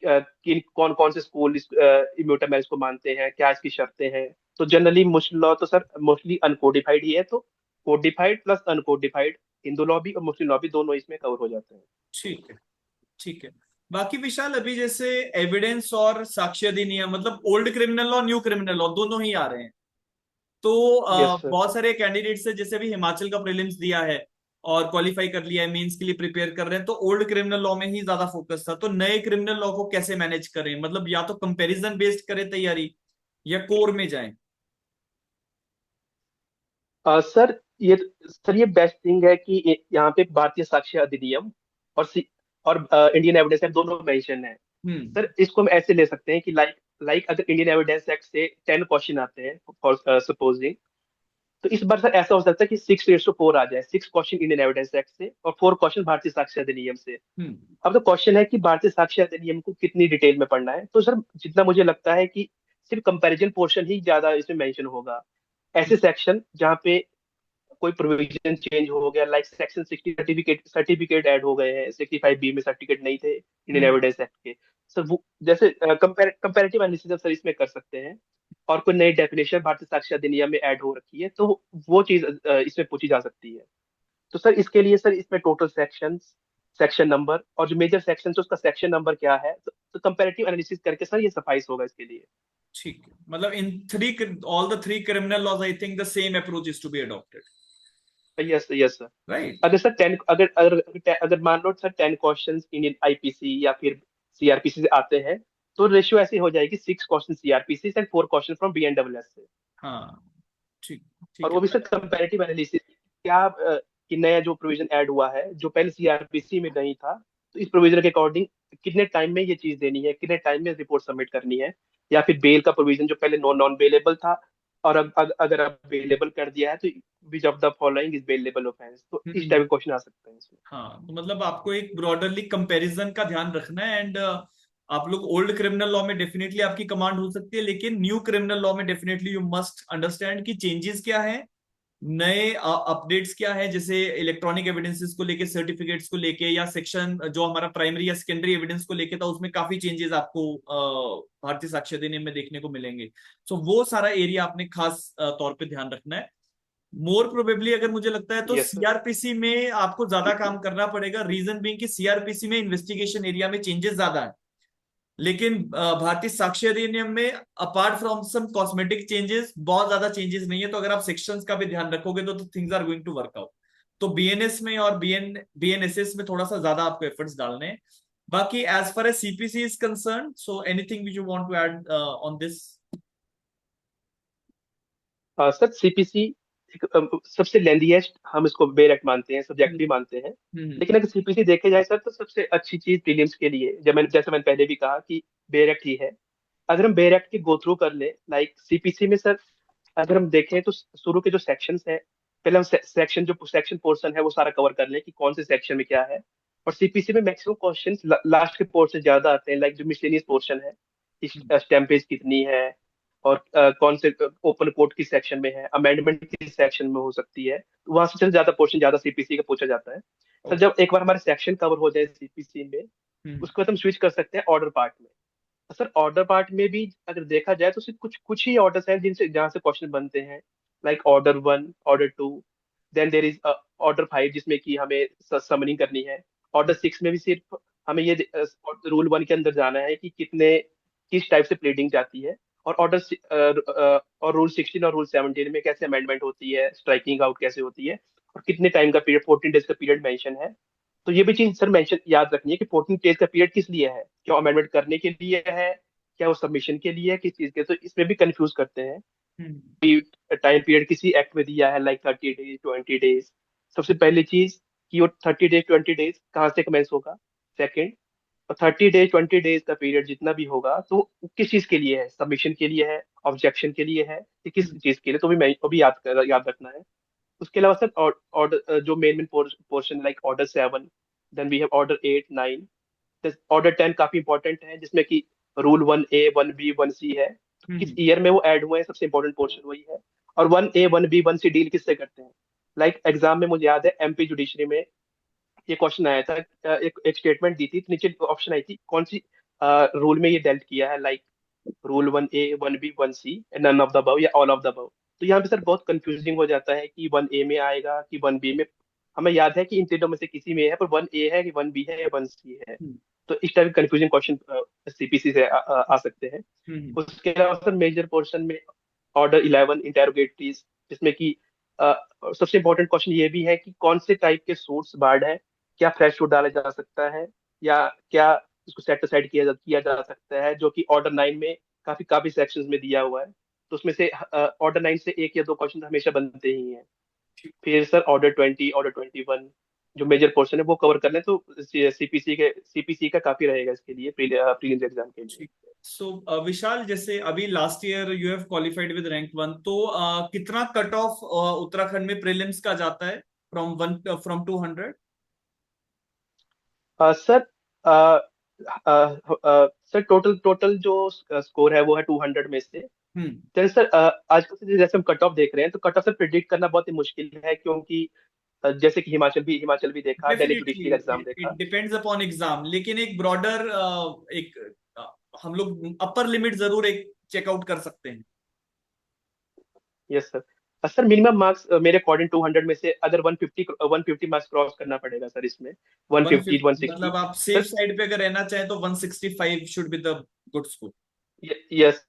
किन कौन कौन से स्कूल इस म्यूटा मैरिज को मानते हैं, क्या इसकी शर्तें हैं। तो जनरली मुस्लिम लॉ तो सर मोस्टली अनकोडिफाइड ही है। तो codified plus uncodified Hindu law भी और मुस्लिम लॉ भी दोनों इसमें कवर हो जाते हैं। ठीक है। ठीक है। बाकी विशाल, अभी जैसे एविडेंस और साक्ष्य अधिनियम, मतलब old criminal law new criminal law दोनों ही आ रहे हैं। तो यस सर। बहुत सारे कैंडिडेट्स है, जैसे अभी हिमाचल का प्रीलिम्स दिया है और क्वालिफाई कर लिया है, मेंस के लिए प्रिपेयर कर रहे हैं, तो ओल्ड क्रिमिनल लॉ में ही ज्यादा फोकस था। तो नए क्रिमिनल लॉ को कैसे मैनेज करें? मतलब या तो कंपैरिजन बेस्ड करें तैयारी, या कोर में जाएं? सर ये बेस्ट थिंग है कि यहाँ पे भारतीय साक्ष्य अधिनियम और और इंडियन एविडेंस एक्ट दोनों मेंशन है। हम्म। सर इसको हम ऐसे ले सकते हैं कि लाइक अगर इंडियन एविडेंस एक्ट से 10 क्वेश्चन आते हैं फॉर सपोजिंग, तो इस बार सर ऐसा हो सकता है कि 6:4 आ जाए। 6 क्वेश्चन इंडियन एविडेंस एक्ट से और 4 क्वेश्चन भारतीय साक्ष्य अधिनियम से। हम्म। अब तो क्वेश्चन है कि भारतीय साक्ष्य अधिनियम को कितनी डिटेल में पढ़ना है। तो सर जितना मुझे लगता है कि सिर्फ कंपैरिजन पोर्शन ही ज्यादा इसमें मेंशन होगा। ऐसे सेक्शन जहाँ पे कोई प्रोविजन चेंज हो गया, लाइक सेक्शन 60 सर्टिफिकेट ऐड हो गए हैं, 65B में सर्टिफिकेट नहीं थे इंडियन हम्म, एविडेंस एक्ट के। सर वो जैसे कंपैरेटिव एनालिसिस सर इसमें कर सकते हैं, और कोई नई डेफिनेशन भारतीय साक्ष्य अधिनियम में ऐड हो रखी है तो वो चीज इसमें पूछी जा सकती है। तो सर इसके लिए सर इसमें टोटल सेक्शंस, सेक्शन नंबर और जो मेजर सेक्शन है उसका सेक्शन नंबर क्या है, तो कंपैरेटिव एनालिसिस करके सर ये सफाइस होगा इसके लिए। ठीक है, मतलब इन three, all the three criminal laws, I think the same approach is to be adopted, yes yes sir. Right? अगर सर 10, अगर मान लो सर 10 क्वेश्चंस इंडियन आईपीसी या फिर सीआरपीसी से आते हैं, तो रेशियो ऐसी हो जाएगी 6 question CrPC and 4 question from BNWS से। हाँ, ठीक, और ठीक है। वो भी सर कंपैरेटिव एनालिसिस, क्या कि नया जो प्रोविजन ऐड हुआ है जो पहले सीआरपीसी में नहीं था, तो इस प्रोविजन के अकॉर्डिंग कितने टाइम में ये चीज देनी है, कितने टाइम में रिपोर्ट सबमिट करनी है, या फिर बेल का प्रोविजन जो पहले नॉन नॉन बेलेबल था और अब अगर अब बेलेबल कर दिया है तो which of the following is bailable offence, तो इस टाइप हम्म, के क्वेश्चन आ सकते हैं इसमें। हाँ, तो मतलब आपको एक ब्रॉडरली कंपैरिजन का ध्यान रखना है, एंड आप लोग ओल्ड क्रिमिनल लॉ में डेफिनेटली आपकी कमांड हो सकती है, लेकिन न्यू क्रिमिनल लॉ में डेफिनेटली यू मस्ट अंडरस्टैंड कि चेंजेस क्या है, नए अपडेट्स क्या है, जैसे इलेक्ट्रॉनिक एविडेंसेस को लेके, सर्टिफिकेट्स को लेके, या सेक्शन जो हमारा प्राइमरी या सेकेंडरी एविडेंस को लेके था उसमें काफी चेंजेस आपको भारतीय साक्ष्य अधिनियम में देखने को मिलेंगे। सो वो सारा एरिया आपने खास तौर पे ध्यान रखना है। मोर प्रोबेबली अगर मुझे लगता है तो यस सर। सीआरपीसी में आपको ज्यादा काम करना पड़ेगा, रीजन बीइंग कि सीआरपीसी में इन्वेस्टिगेशन एरिया में चेंजेस ज्यादा है, लेकिन भारतीय साक्ष्य अधिनियम में apart from some cosmetic changes बहुत ज्यादा चेंजेस नहीं है, तो अगर आप सेक्शंस का भी ध्यान रखोगे तो things are going to work out. तो बीएनएस में और बीएनएसएस में थोड़ा सा ज्यादा आपको एफर्ट्स डालने हैं। बाकी as far as CPC is concern, so anything which you want to add on this? Sir CPC सबसे लेंथीएस्ट हम इसको बेयर एक्ट मानते हैं, सब्जेक्ट भी मानते हैं। हम्म, लेकिन अगर सीपीसी देखे जाए सर तो सबसे अच्छी चीज प्रीलिम्स के लिए, जैसे मैंने पहले भी कहा कि बेयर एक्ट ही है। अगर हम बेयर एक्ट के गो थ्रू कर ले, लाइक सीपीसी में सर अगर हम देखें तो शुरू के जो सेक्शंस है, पहले हम सेक्शन पोर्शन है वो सारा कवर कर लें कि कौन से सेक्शन में क्या है। और सीपीसी में मैक्सिमम क्वेश्चंस लास्ट के पोर्शन ज्यादा आते हैं, लाइक जो मिसलेनियस पोर्शन है, स्टैम्पेज कितनी है, और कौन से ओपन कोर्ट किस सेक्शन में है, अमेंडमेंट किस सेक्शन में हो सकती है, तो वहां से ज्यादा पोर्शन ज्यादा सीपीसी का पूछा जाता है। सर ओके, जब एक बार हमारे सेक्शन कवर हो जाए सीपीसी में, हम्म, उसके बाद हम स्विच कर सकते हैं ऑर्डर पार्ट में। सर ऑर्डर पार्ट में भी अगर देखा जाए तो सिर्फ कुछ कुछ ही ऑर्डर्स हैं जिनसे जहाँ से क्वेश्चन बनते हैं, like order 1, order 2, then there is order 5 जिसमें कि हमें समनिंग करनी है। ऑर्डर 6 में भी सिर्फ हमें ये रूल 1 के अंदर जाना है कि कितने किस टाइप से प्लीडिंग जाती है, और और रूल 16 और रूल 17 में कैसे अमेंडमेंट होती है, स्ट्राइकिंग आउट कैसे होती है, और कितने टाइम का पीरियड, 14 डेज का पीरियड मेंशन है। तो ये भी चीज सर मेंशन याद रखनी है कि 14 डेज का पीरियड किस लिए है, क्या अमेंडमेंट करने के लिए है, क्या वो सबमिशन के लिए है, किस चीज के, तो इसमें भी कंफ्यूज करते हैं हम्म, कि टाइम पीरियड किसी एक्ट में दिया है लाइक 30 डेज, 20 डेज। सबसे पहली चीज कि वो 30 डेज 20 डेज कहाँ से कमेंस होगा। सेकंड, और 30 डेज 20 डेज का पीरियड जितना भी होगा तो वो किस चीज के लिए है, सबमिशन के लिए है, ऑब्जेक्शन के लिए है, कि किस हम्म, चीज के लिए, तो भी मैं वो भी याद रखना है। उसके अलावा सर ऑर्डर जो main portion like order 7, then we have order 8, 9, order 10 काफी इंपॉर्टेंट है जिसमें कि रूल 1A, 1B, 1C है। तो किस हम्म, ईयर में वो ऐड हुए हैं, सबसे इंपॉर्टेंट पोर्शन वही है। और 1A, 1B, 1C डील किससे करते हैं, लाइक एग्जाम में मुझे याद है एमपी जुडिशरी में ये क्वेश्चन आया था, एक स्टेटमेंट दी थी तो नीचे ऑप्शन आई थी कौन सी रूल में ये डेल्ट किया है, like rule 1A, 1B, 1C, none of the above या ऑल ऑफ द अबव। तो यहाँ पे सर बहुत कंफ्यूजिंग हो जाता है कि 1A में आएगा कि 1B में। हमें याद है कि इन तीनों में से किसी में है, पर 1A है कि 1B है या 1C है। हम्म, तो इस टाइप के कंफ्यूजिंग क्वेश्चन सीपीसी से आ सकते हैं। हम्म, उसके अलावा सर मेजर पोर्शन में ऑर्डर 11 इंटेरोगेटरीज, जिसमें कि अ, सबसे इंपॉर्टेंट क्वेश्चन ये भी है कि कौन से टाइप के सूट्स बार्ड है, क्या फ्रेश सूट डाला जा सकता है, या क्या इसको सेट असाइड किया जा सकता है, जो कि ऑर्डर 9 में काफी काफी सेक्शंस में दिया हुआ है। तो उसमें से ऑर्डर 9 से एक या दो क्वेश्चन हमेशा बनते ही हैं। फिर सर ऑर्डर 20, ऑर्डर 21 जो मेजर पोर्शन है वो कवर कर लें तो सीपीसी का काफी रहेगा इसके लिए प्रीलिम्स एग्जाम के लिए। ठीक है। सो विशाल, जैसे अभी last year you have qualified with rank 1, तो कितना कट ऑफ उत्तराखंड में प्रीलिम्स का जाता है from 200? Sir sir total total जो स्कोर है वो है 200 में से हम्म। जैसे सर आजकल से जैसे हम कट ऑफ देख रहे हैं, तो कट ऑफ से प्रिडिक्ट करना बहुत ही मुश्किल है, क्योंकि जैसे कि हिमाचल भी देखा, दिल्ली डेफिनेटली जुडिशरी का एग्जाम इट देखा। डिपेंड्स अपॉन एग्जाम, लेकिन एक ब्रॉडर एक हम लोग अपर लिमिट जरूर एक चेकआउट कर सकते हैं। Yes sir. Sir minimum marks मेरे अकॉर्डिंग 200 में से अगर 150 मार्क्स क्रॉस करना पड़ेगा सर इसमें, 150 150 160 मतलब आप सेफ सर। साइड पे अगर रहना चाहें तो 165 should be the good score, yes.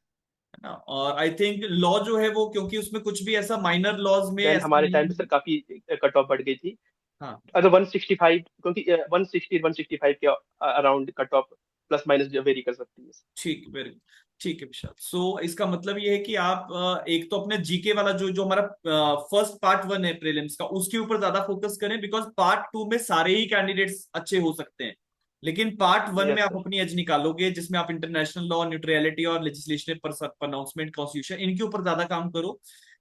है ना। और आई थिंक लॉ जो है वो, क्योंकि उसमें कुछ भी ऐसा माइनर लॉज में देन ऐसा हमारे नहीं टाइम पे सर है। काफी कट ऑफ बढ़ गई थी। हाँ अगर 165, क्योंकि 160 165 के around cut off plus minus very कर सकती है। ठीक, वेरी ठीक है विशाल। सो इसका मतलब ये है कि आप एक तो अपने जीके वाला जो जो हमारा फर्स्ट पार्ट वन है प्रीलिम्स का, उसके ऊपर ज्यादा फोकस करें, बिकॉज पार्ट टू में सारे ही कैंडिडेट्स अच्छे हो सकते हैं, लेकिन पार्ट वन में यस आप सर। अपनी एज निकालोगे, जिसमें आप इंटरनेशनल लॉ, न्यूट्रलिटी और लेजिस्लेशन पर प्रोनाउंसमेंट, कॉन्स्टिट्यूशन, इनके ऊपर ज्यादा काम करो।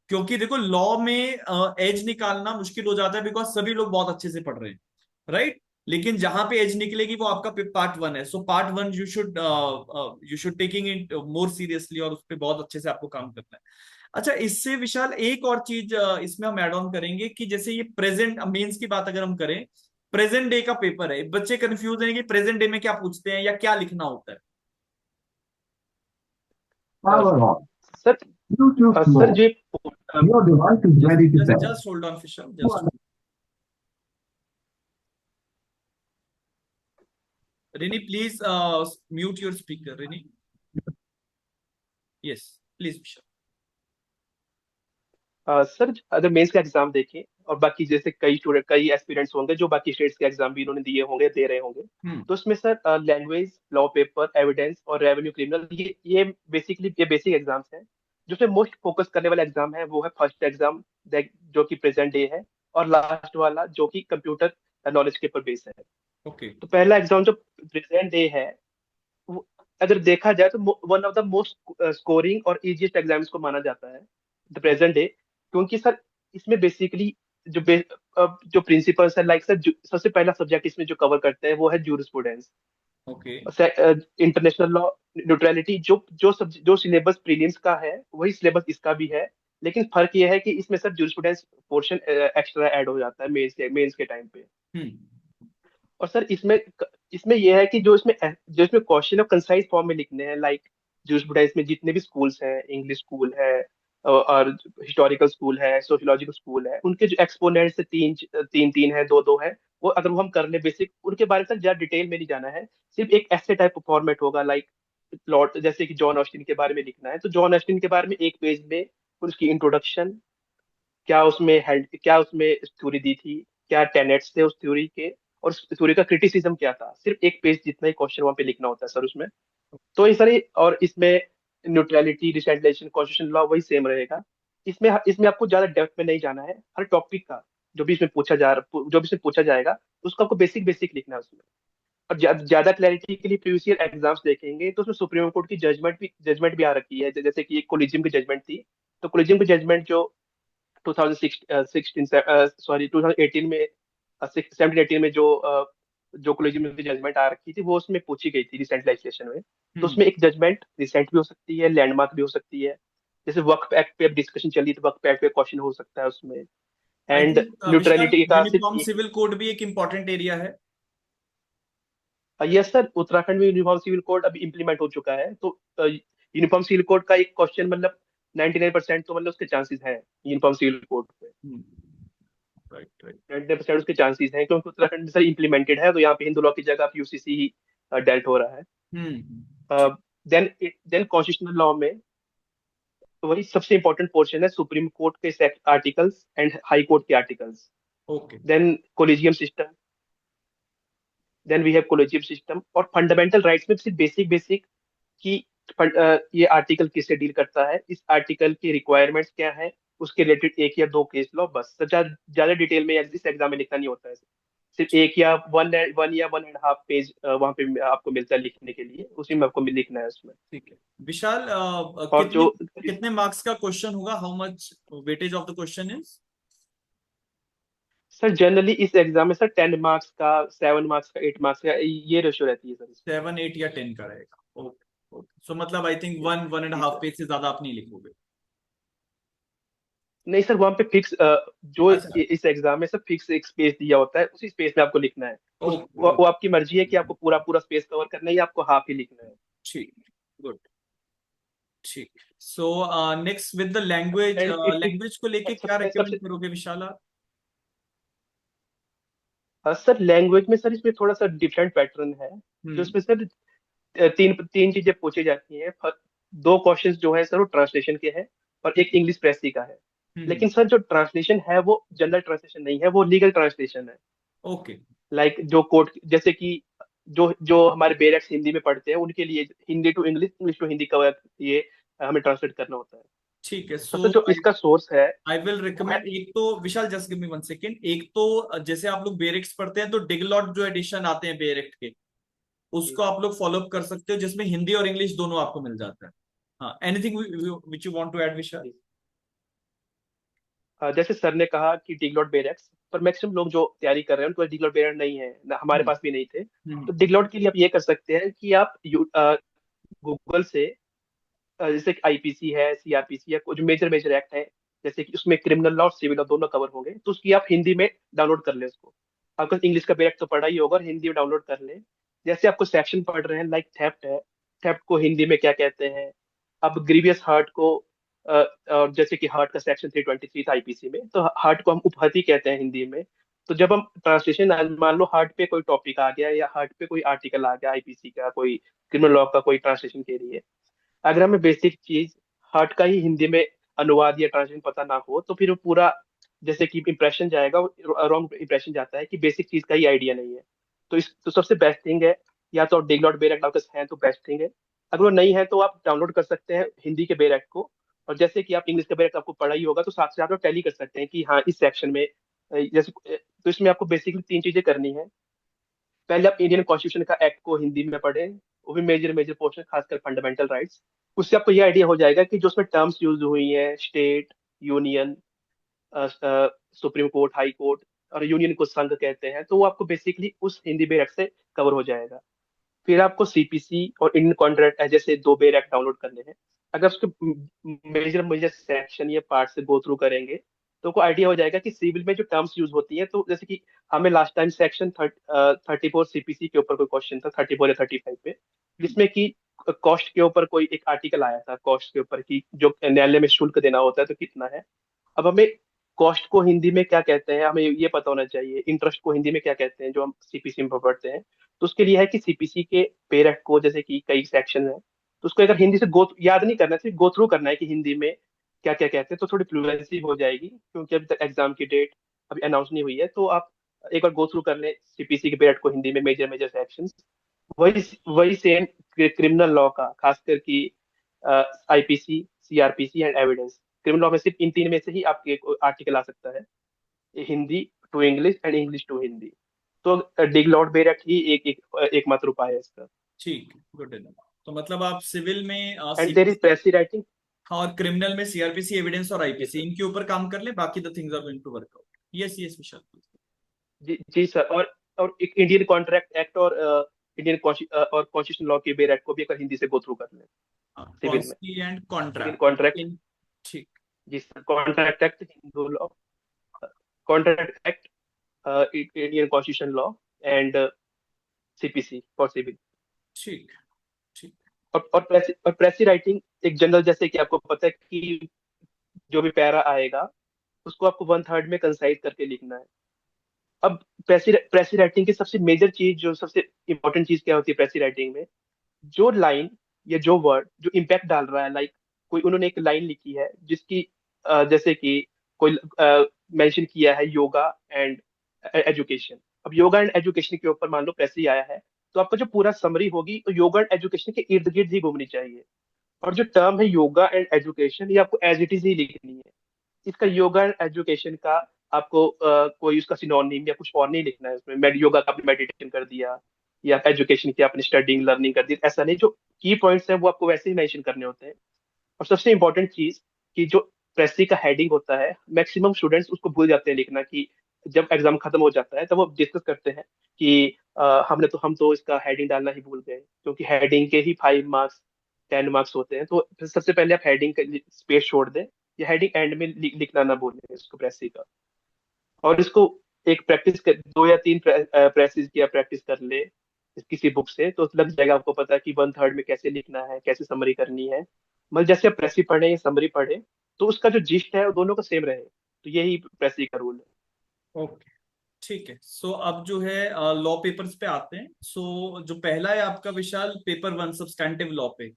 क्योंकि देखो लॉ में एज निकालना मुश्किल हो जाता है, बिकॉज सभी लोग बहुत अच्छे से पढ़ रहे हैं, राइट। लेकिन जहां पे एज निकलेगी वो आपका पार्ट वन है। So part one you should taking it more seriously, और उस पर बहुत अच्छे से आपको काम करना है। अच्छा, इससे विशाल एक और चीज इसमें हम ऐड ऑन करेंगे कि जैसे ये प्रेजेंट मेंस की बात अगर हम करें, प्रेजेंट डे का पेपर है, बच्चे कंफ्यूज हैं कि प्रेजेंट डे में क्या पूछते हैं या क्या लिखना होता है। Power on. Sir Bluetooth sir mode. जो Your device is just ready to just pair. Just hold on Vishal, just. Rini please mute your speaker, Rini. Yes, please Vishal. Sir अगर मेंस का एग्जाम देखें, और बाकी जैसे कई स्टूडेंट, कई एस्पिरेंट्स होंगे जो बाकी स्टेट्स के एग्जाम भी इन्होंने दिए होंगे, दे रहे होंगे, हम्म। तो उसमें sir language, law paper, evidence और रेवेन्यू क्रिमिनल, ये बेसिकली ये बेसिक एग्जाम्स हैं। जो उसमें मोस्ट फोकस करने वाला एग्जाम है वो है फर्स्ट एग्जाम, जो कि प्रेजेंट डे है, और लास्ट वाला जो कि कंप्यूटर नॉलेज के ऊपर बेस है। ओके। तो पहला एग्जाम जो प्रेजेंट डे है, अगर देखा जाए तो one of the most scoring और इजीएस्ट एग्जाम्स को माना जाता है, द प्रेजेंट डे। क्योंकि सर इसमें बेसिकली जो जो प्रिंसिपल्स है, लाइक सर सबसे पहला सब्जेक्ट इसमें जो कवर करते हैं वो है jurisprudence, okay. International law, neutrality. जो सिलेबस प्रीलिम्स का है वही सिलेबस इसका भी है, लेकिन फर्क ये है कि इसमें sir jurisprudence portion extra add हो जाता है मेंस के टाइम पे। हम्म। और सर इसमें यह है कि जो इसमें क्वेश्चन ऑफ कंसाइज फॉर्म में लिखने हैं, लाइक जूरिस्प्रूडेंस में जितने भी स्कूल्स हैं, इंग्लिश स्कूल है और हिस्टोरिकल स्कूल है, सोशियोलॉजिकल स्कूल है, उनके जो एक्सपोनेंट्स तीन तीन तीन है, दो दो है, वो अगर वो हम कर ले बेसिक, उनके बारे में सर ज्यादा डिटेल में नहीं जाना है। सिर्फ एक ऐसे टाइप ऑफ फॉर्मेट होगा, लाइक प्लॉट, जैसे कि जॉन ऑस्टिन के बारे में लिखना है, तो जॉन ऑस्टिन के बारे में एक पेज में उसकी इंट्रोडक्शन, क्या उसमें थ्योरी दी थी, क्या टेनेट्स थे उस थ्योरी के, और उस थ्योरी का क्रिटिसिज्म क्या था, सिर्फ एक पेज जितना ही क्वेश्चन वहां पे लिखना होता है सर उसमें। तो ये सारी, और इसमें न्यूट्रलिटी, डिसेंट्रलाइजेशन, कॉन्स्टिट्यूशन लॉ वही सेम रहेगा। इसमें इसमें आपको ज्यादा डेप्थ में नहीं जाना है, हर टॉपिक का जो भी इसमें पूछा जाएगा उसको आपको बेसिक बेसिक लिखना है उसमें। और ज्यादा क्लैरिटी के लिए प्रीवियस ईयर एग्जाम्स देखेंगे तो उसमें सुप्रीम कोर्ट की जजमेंट भी आ रखी है, जैसे कि एक कोलिजियम की जजमेंट थी। तो कोलिजियम की जजमेंट जो 2016 सॉरी 2018 में, 17 18 में जो कॉलेज में जजमेंट आ रखी थी, वो उसमें पूछी गई थी रिसेंट लेजिस्लेशन में। तो हम्म। उसमें एक जजमेंट रिसेंट भी हो सकती है, लैंडमार्क भी हो सकती है। जैसे वक्फ एक्ट पे अब डिस्कशन चल रही है, तो वक्फ एक्ट पे क्वेश्चन हो सकता है उसमें। आई एंड थिंक विशाल, न्यूट्रलिटी का सिर्फ यूनिफॉर्म एक, सिविल कोड भी एक इम्पोर्टेंट एरिया है। यस सर, उत्तराखंड में यूनिफॉर्म सिविल कोड अभी इम्प्लीमेंट हो चुका है, तो यूनिफॉर्म सिविल कोड का एक क्वेश्चन मतलब 99% तो मतलब उसके चांसेस हैं यूनिफॉर्म सिविल कोड पे। Right, right. 99% उसके चांसेस हैं, क्योंकि उत्तराखंड में सर इम्प्लीमेंटेड है, तो यहाँ पे हिंदू लॉ की जगह आप यूसीसी ही डेल्ट हो रहा है। ठीक। देन देन कॉन्स्टिट्यूशनल लॉ में वही सबसे इंपॉर्टेंट पोर्शन है, सुप्रीम कोर्ट के आर्टिकल्स एंड हाई कोर्ट के articles. Okay. Then collegium system, then we have collegium system, और फंडामेंटल राइट्स में सिर्फ बेसिक बेसिक कि ये आर्टिकल किससे डील करता है, इस आर्टिकल की रिक्वायरमेंट्स क्या है, उसके रिलेटेड एक या दो केस लो, बस। तो ज्यादा डिटेल में इस एग्जाम में लिखना नहीं होता है। सिर्फ एक या वन या 1.5 पेज वहां पे आपको मिलता है लिखने के लिए, उसी में आपको लिखना है उसमें। ठीक है विशाल, और कितने जो कितने मार्क्स का क्वेश्चन होगा, how much weightage of the question is. Sir generally इस एग्जाम में सर 10 मार्क्स का, 7 मार्क्स का, 8 मार्क्स का, ये रेशियो रहती है सर इसमें। 7 8 या 10 का रहेगा। ओके। सो मतलब आई थिंक 1.5 पेज से ज्यादा आप नहीं लिखोगे। नहीं सर, वहाँ पे फिक्स जो अच्छा। इस एग्जाम में सब फिक्स एक स्पेस दिया होता है, उसी स्पेस में आपको लिखना है। ओके। वो आपकी मर्जी है कि आपको पूरा पूरा स्पेस कवर करना है या आपको हाफ ही लिखना है। ठीक। गुड। ठीक। So next with the language, and it language को लेके क्या सबसे रिकमेंड सबसे करोगे विशाल आप? सर लैंग्वेज में सर इसमें थोड़ा सा डिफरेंट पैटर्न है। जो हम्म। इसमें सर तीन तीन चीजें पूछी जाती हैं। दो क्वेश्चंस जो है सर वो ट्रांसलेशन के हैं और एक इंग्लिश प्रेसी का है। हम्म। लेकिन सर जो ट्रांसलेशन है वो जनरल ट्रांसलेशन नहीं है, वो लीगल ट्रांसलेशन है। ओके। लाइक जो कोर्ट, जैसे कि जो जो हमारे पेरेंट्स हिंदी में पढ़ते हैं उनके लिए Hindi to English, English to Hindi का ये हमें ट्रांसलेट करना होता है। ठीक है। तो सो सर जो इसका सोर्स है आई विल वो है। रिकमेंड, एक तो विशाल जस्ट गिव मी 1 सेकेंड, एक तो जैसे आप लोग बेरिक्स पढ़ते हैं तो डिगलॉट जो एडिशन आते हैं बेरिक्ट के, जी उसको आप लोग फॉलो अप कर सकते हो, जिसमें हिंदी और इंग्लिश दोनों आपको मिल जाता है। हाँ, anything which you want to add Vishal? जी। जैसे सर ने कहा कि डिगलॉट बेरेक्स, पर मैक्सिमम लोग जो तैयारी कर रहे हैं उनको डिगलॉट बेरेक्स नहीं है ना, हमारे हम्म। पास भी नहीं थे। हम्म। तो डिगलॉट के लिए आप ये कर सकते हैं कि आप गूगल से जैसे कि आईपीसी है, सीआरपीसी है, कुछ मेजर मेजर एक्ट है, जैसे कि उसमें क्रिमिनल लॉ और सिविल लॉ दोनों कवर होंगे, तो उसकी आप हिंदी में डाउनलोड कर लें उसको। आपका इंग्लिश का बेरेक्ट तो पढ़ा ही होगा, और हिंदी में डाउनलोड कर लें। जैसे आपको सेक्शन पढ़ रहे हैं लाइक थेफ्ट है, थेफ्ट को हिंदी में क्या कहते हैं। अब ग्रीवियस हर्ट को और जैसे कि हर्ट का सेक्शन 323 था आईपीसी में, तो हर्ट को हम उपहति कहते हैं हिंदी में। तो जब हम ट्रांसलेशन, मान लो हर्ट पे कोई टॉपिक आ गया या हर्ट पे कोई आर्टिकल आ गया आईपीसी का, कोई क्रिमिनल लॉ का कोई ट्रांसलेशन के लिए, अगर हमें बेसिक चीज हर्ट का ही हिंदी में अनुवाद या ट्रांसलेशन पता ना हो, तो फिर वो पूरा जैसे कि इंप्रेशन जाएगा, रॉन्ग इंप्रेशन जाता है कि बेसिक चीज का ही आइडिया नहीं है। तो सबसे बेस्ट थिंग है, या तो डिगलॉट बेरेक्ट आपके पास है तो बेस्ट थिंग है। अगर वो नहीं है तो आप डाउनलोड कर सकते हैं हिंदी के बेरेक्ट को। और जैसे कि आप इंग्लिश का बेरेक्ट आपको पढ़ा ही होगा, तो साथ से आप टैली कर सकते हैं कि हाँ इस सेक्शन में जैसे तो इसमें आपको बेसिकली तीन चीजें करनी है। पहले आप इंडियन कॉन्स्टिट्यूशन का एक्ट को हिंदी में पढ़ें, वो भी मेजर मेजर पोर्शन, खासकर फंडामेंटल राइट्स। उससे आपको ये आइडिया हो जाएगा कि जो उसमें टर्म्स यूज हुई हैं, state, union, supreme court, high court, और यूनियन को संघ कहते हैं, तो वो आपको बेसिकली उस हिंदी बेर एक्ट से कवर हो जाएगा। फिर आपको सीपीसी और इंडियन कॉन्ट्रैक्ट एक्ट जैसे दो बेर एक्ट डाउनलोड करने हैं। अगर उसके मेजर मेजर सेक्शन या पार्ट से गो थ्रू करेंगे, तो को आइडिया हो जाएगा कि सिविल में जो टर्म्स यूज होती है, तो जैसे कि हमें लास्ट टाइम सेक्शन 34 सीपीसी के ऊपर कोई क्वेश्चन था, 34 या 35 पे, हम्म। जिसमें कि कॉस्ट के ऊपर कोई एक आर्टिकल आया था, कॉस्ट के ऊपर कि जो न्यायालय में शुल्क देना होता है तो कितना है। अब हमें कॉस्ट को हिंदी में क्या कहते हैं हमें ये पता होना चाहिए, इंटरेस्ट को हिंदी में क्या कहते हैं जो हम सीपीसी में पढ़ते हैं। तो उसके लिए है कि सीपीसी के पेर एक्ट को, जैसे कि कई सेक्शन है, तो उसको अगर हिंदी से गो याद नहीं करना है, सिर्फ गो थ्रू करना है कि हिंदी में क्या क्या कहते हैं, तो थोड़ी फ्लुएंसी हो जाएगी। क्योंकि अभी तक एग्जाम की डेट अभी अनाउंस नहीं हुई है, तो आप एक बार गो थ्रू कर लें सीपीसी के पेर एक्ट को हिंदी में, मेजर मेजर सेक्शन। वही वही सेम क्रिमिनल लॉ का, खासकर की IPC, CrPC and evidence. Criminal law में सिर्फ इन तीन में से ही आपके आर्टिकल आ सकता है, Hindi to English and English to Hindi. तो डिगलॉट बेरेक्ट ही एकमात्र उपाय है इसका। ठीक, गुड इनफ। तो मतलब आप सिविल में and there is CPC, precis writing. और क्रिमिनल में सीआरपीसी, एविडेंस और यस आईपीसी, सर। इनके ऊपर काम कर ले, बाकी the things are going to work out. Yes yes Vishal. Ji sir. और एक इंडियन कॉन्ट्रैक्ट एक्ट और इंडियन और कॉन्स्टिट्यूशन लॉ के बेरेक्ट को भी अगर हिंदी से गो थ्रू कर लें सिविल में। Consti and Indian contract contract, इन। ठीक। जी sir, contract act Hindu law, contract act, Indian constitution law, and CPC for civil. ठीक। ठीक। और प्रेसी राइटिंग एक जनरल, जैसे कि आपको पता है कि जो भी पैरा आएगा उसको आपको वन थर्ड में कंसाइज करके लिखना है। अब प्रेसी राइटिंग की सबसे मेजर चीज, जो सबसे इंपॉर्टेंट चीज क्या होती है प्रेसी राइटिंग में, जो लाइन या जो वर्ड जो इम्पैक्ट डाल रहा है। लाइक कोई उन्होंने एक लाइन लिखी है जिसकी जैसे कि कोई मेंशन किया है योगा एंड एजुकेशन। अब योगा एंड एजुकेशन के ऊपर मान लो प्रेसी आया है, तो आपका जो पूरा समरी होगी तो योगा एंड एजुकेशन के इर्द गिर्द ही घूमनी चाहिए। और जो टर्म है योगा एंड एजुकेशन, ये आपको एज इट इज ही लिखनी है। इसका योगा एंड एजुकेशन का आपको कोई उसका सिनोनिम या कुछ और नहीं लिखना है उसमें। योगा का आपने मेडिटेशन कर दिया, या एजुकेशन की आपने स्टडिंग लर्निंग कर दी, ऐसा नहीं। जो की पॉइंट्स हैं वो आपको वैसे ही मेंशन करने होते हैं। और सबसे इंपॉर्टेंट चीज कि जो प्रेसी का हेडिंग होता है, मैक्सिमम स्टूडेंट्स उसको भूल जाते हैं लिखना, कि जब एग्जाम खत्म हो जाता है तब वो डिस्कस करते हैं कि हम तो इसका हेडिंग डालना ही भूल गए, क्योंकि हेडिंग के ही 5 मार्क्स 10 मार्क्स होते हैं, तो फिर सबसे पहले आप हेडिंग का स्पेस छोड़ दें, या हेडिंग एंड में लिखना ना भूलें इसको प्रेसी का। और इसको एक प्रैक्टिस कर, 2 या 3 प्रेसिस की आप प्रैक्टिस कर ले किसी बुक से, तो लग जाएगा आपको पता कि 1/3 में कैसे लिखना है, कैसे समरी करनी है। मतलब जैसे आप प्रेसी पढ़े या समरी पढ़े, तो उसका जो जिस्ट है वो दोनों का सेम रहे। तो यही प्रेसी का रूल है। ओके, ठीक है। सो अब जो है लॉ पेपर्स पे आते हैं। सो जो पहला है आपका विशाल, पेपर वन सब्सटैंटिव लॉ पे,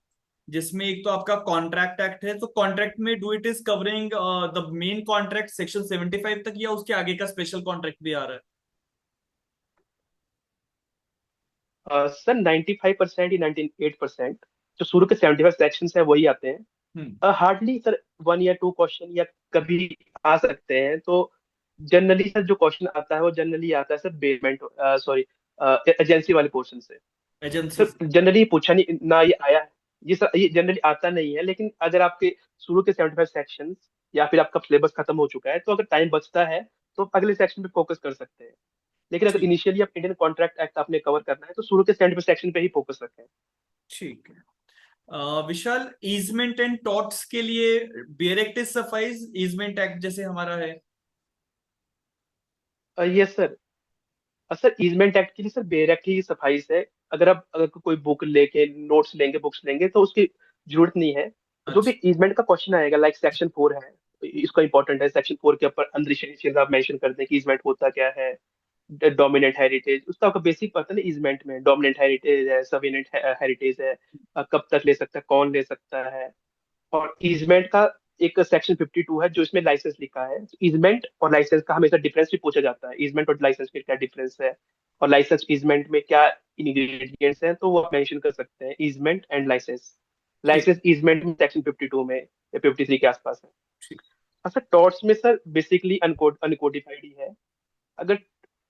जिसमें एक तो आपका कॉन्ट्रैक्ट एक्ट है। तो कॉन्ट्रैक्ट में do it is covering the main contract section 75 तक, या उसके आगे का स्पेशल कॉन्ट्रैक्ट भी आ रहा है? सर 95% या 98% जो शुरू के 75 सेक्शन है वही आते हम्म। हैं। हार्डली सर 1 या 2 क्वेश्चन या कभी आ सकते हैं। तो जनरली सर जो क्वेश्चन आता है वो जनरली आता है सर बेसमेंट, सॉरी, एजेंसी वाले पोर्शन से। एजेंसी सर से। जनरली पूछा नहीं ना, ये आया है। ये सर ये जनरली आता नहीं है, लेकिन अगर आपके शुरू के 75 सेक्शन या फिर आपका सिलेबस खत्म हो चुका है, तो अगर टाइम बचता है तो आप अगले सेक्शन पे फोकस कर सकते हैं। लेकिन अगर ठीक। इनिशियली आप इंडियन कॉन्ट्रैक्ट एक्ट आपने कवर करना है, तो शुरू के 75 सेक्शन पे ही फोकस रखें। ठीक है। विशाल, ईजमेंट एंड टॉर्ट्स के लिए bare act is suffice, easement act जैसे हमारा है? Yes sir. Sir easement act के लिए सर बेयर एक्ट ही सफाई है। अगर कोई बुक लेके नोट्स लेंगे, बुक्स लेंगे, तो उसकी जरूरत नहीं है। जो अच्छा। भी ईजमेंट का क्वेश्चन आएगा, लाइक सेक्शन 4 है, इसका इंपॉर्टेंट है। सेक्शन 4 के ऊपर अंदर आप मेंशन कर दें कि ईजमेंट होता क्या है। डोमिनेंट हेरिटेज, उसका आपका बेसिक पता है ना, ईजमेंट में डोमिनेंट हेरिटेज है, सबिनेंट हेरिटेज है, कब तक ले सकता है, कौन ले सकता है। और ईजमेंट का एक सेक्शन 52 है जो इसमें लाइसेंस लिखा है। ईजमेंट और लाइसेंस का हमेशा डिफरेंस भी पूछा जाता है, ईजमेंट और लाइसेंस में क्या डिफरेंस है, और लाइसेंस ईजमेंट में क्या इंग्रेडिएंट्स हैं, तो वो आप मेंशन कर सकते हैं, ईजमेंट एंड लाइसेंस। ठीक। लाइसेंस ईजमेंट में सेक्शन 52 में या 53 के आसपास है। ठीक। अच्छा, टॉर्ट्स में सर बेसिकली अनकोडिफाइड ही है। अगर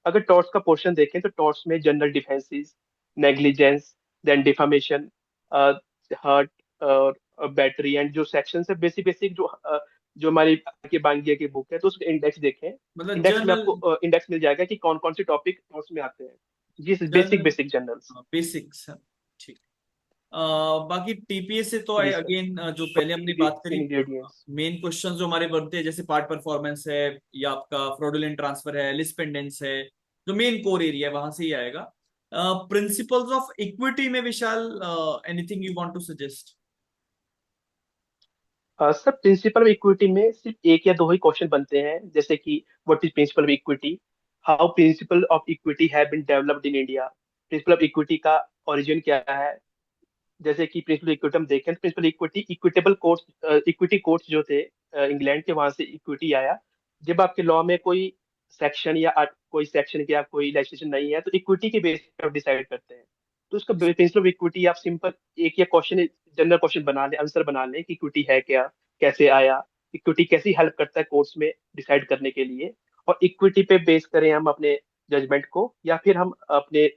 अगर टॉर्ट्स का पोर्शन देखें, तो टॉर्ट्स में general defences, negligence, then defamation, hurt और बैटरी, एंड जो सेक्शन है बेसिक बेसिक जो हमारी के बांगिया की बुक है, तो उसका इंडेक्स देखें। मतलब इंडेक्स में जनरल। आपको इंडेक्स मिल जाएगा कि कौन कौन से टॉपिक टॉर्ट्स में आते हैं। जी, basic general basic journals. Basics. ठीक। बाकी टीपीएस से तो जी सर। अगेन जो पहले हमने बात करी, इंग्रेडिएंट्स। मेन क्वेश्चन जो हमारे बनते हैं, जैसे पार्ट परफॉर्मेंस है, या आपका फ्रॉडुलेंट ट्रांसफर है, लिस्पेंडेंस है, जो मेन कोर एरिया है वहां से ही आएगा। प्रिंसिपल्स ऑफ इक्विटी में Vishal, anything you want to suggest? Sir principle of equity में सिर्फ 1 या 2 ही क्वेश्चन बनते हैं, जैसे कि what is principle of equity, how principle of equity have been developed in India, principle of equity का ओरिजिन क्या है। जैसे कि प्रिंसिपल इक्विटी हम देखें, तो principle equity equitable courts, equity courts जो थे इंग्लैंड के, वहां से इक्विटी आया। जब आपके लॉ में कोई सेक्शन या कोई सेक्शन या कोई लेजिस्लेशन नहीं है, तो इक्विटी के बेस पर डिसाइड करते हैं। तो उसका प्रिंसिपल ऑफ इक्विटी आप सिंपल एक या क्वेश्चन, जनरल क्वेश्चन बना लें, आंसर बना लें कि इक्विटी है क्या, कैसे आया, इक्विटी कैसी हेल्प करता है कोर्ट्स में डिसाइड करने के लिए, और इक्विटी पे बेस करें हम अपने जजमेंट को, या फिर हम अपने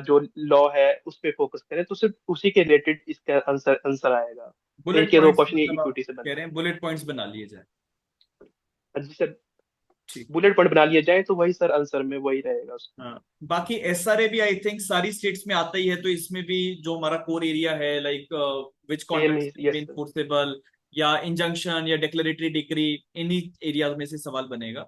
जो लॉ है उस पे फोकस करें, तो सिर्फ उसी के रिलेटेड इसका आंसर आंसर आएगा। बुलेट एक या 2 पॉइंट्स क्वेश्चन ये मतलब आप इक्विटी से कह बनते रहे हैं बुलेट पॉइंट्स बना लिए जाए? हैं जी सर। ठीक। बुलेट पॉइंट बना लिया जाए तो वही सर आंसर में वही रहेगा उसका। हाँ, बाकी एसआरए भी आई थिंक सारी स्टेट्स में आता ही है, तो इसमें भी जो हमारा कोर एरिया है, लाइक विच सेम कॉन्ट्रैक्ट ही, यस सर। इनफोर्सेबल, या इंजंक्शन या डिक्लेरेटरी डिक्री, इन्हीं एरियाज में से सवाल बनेगा।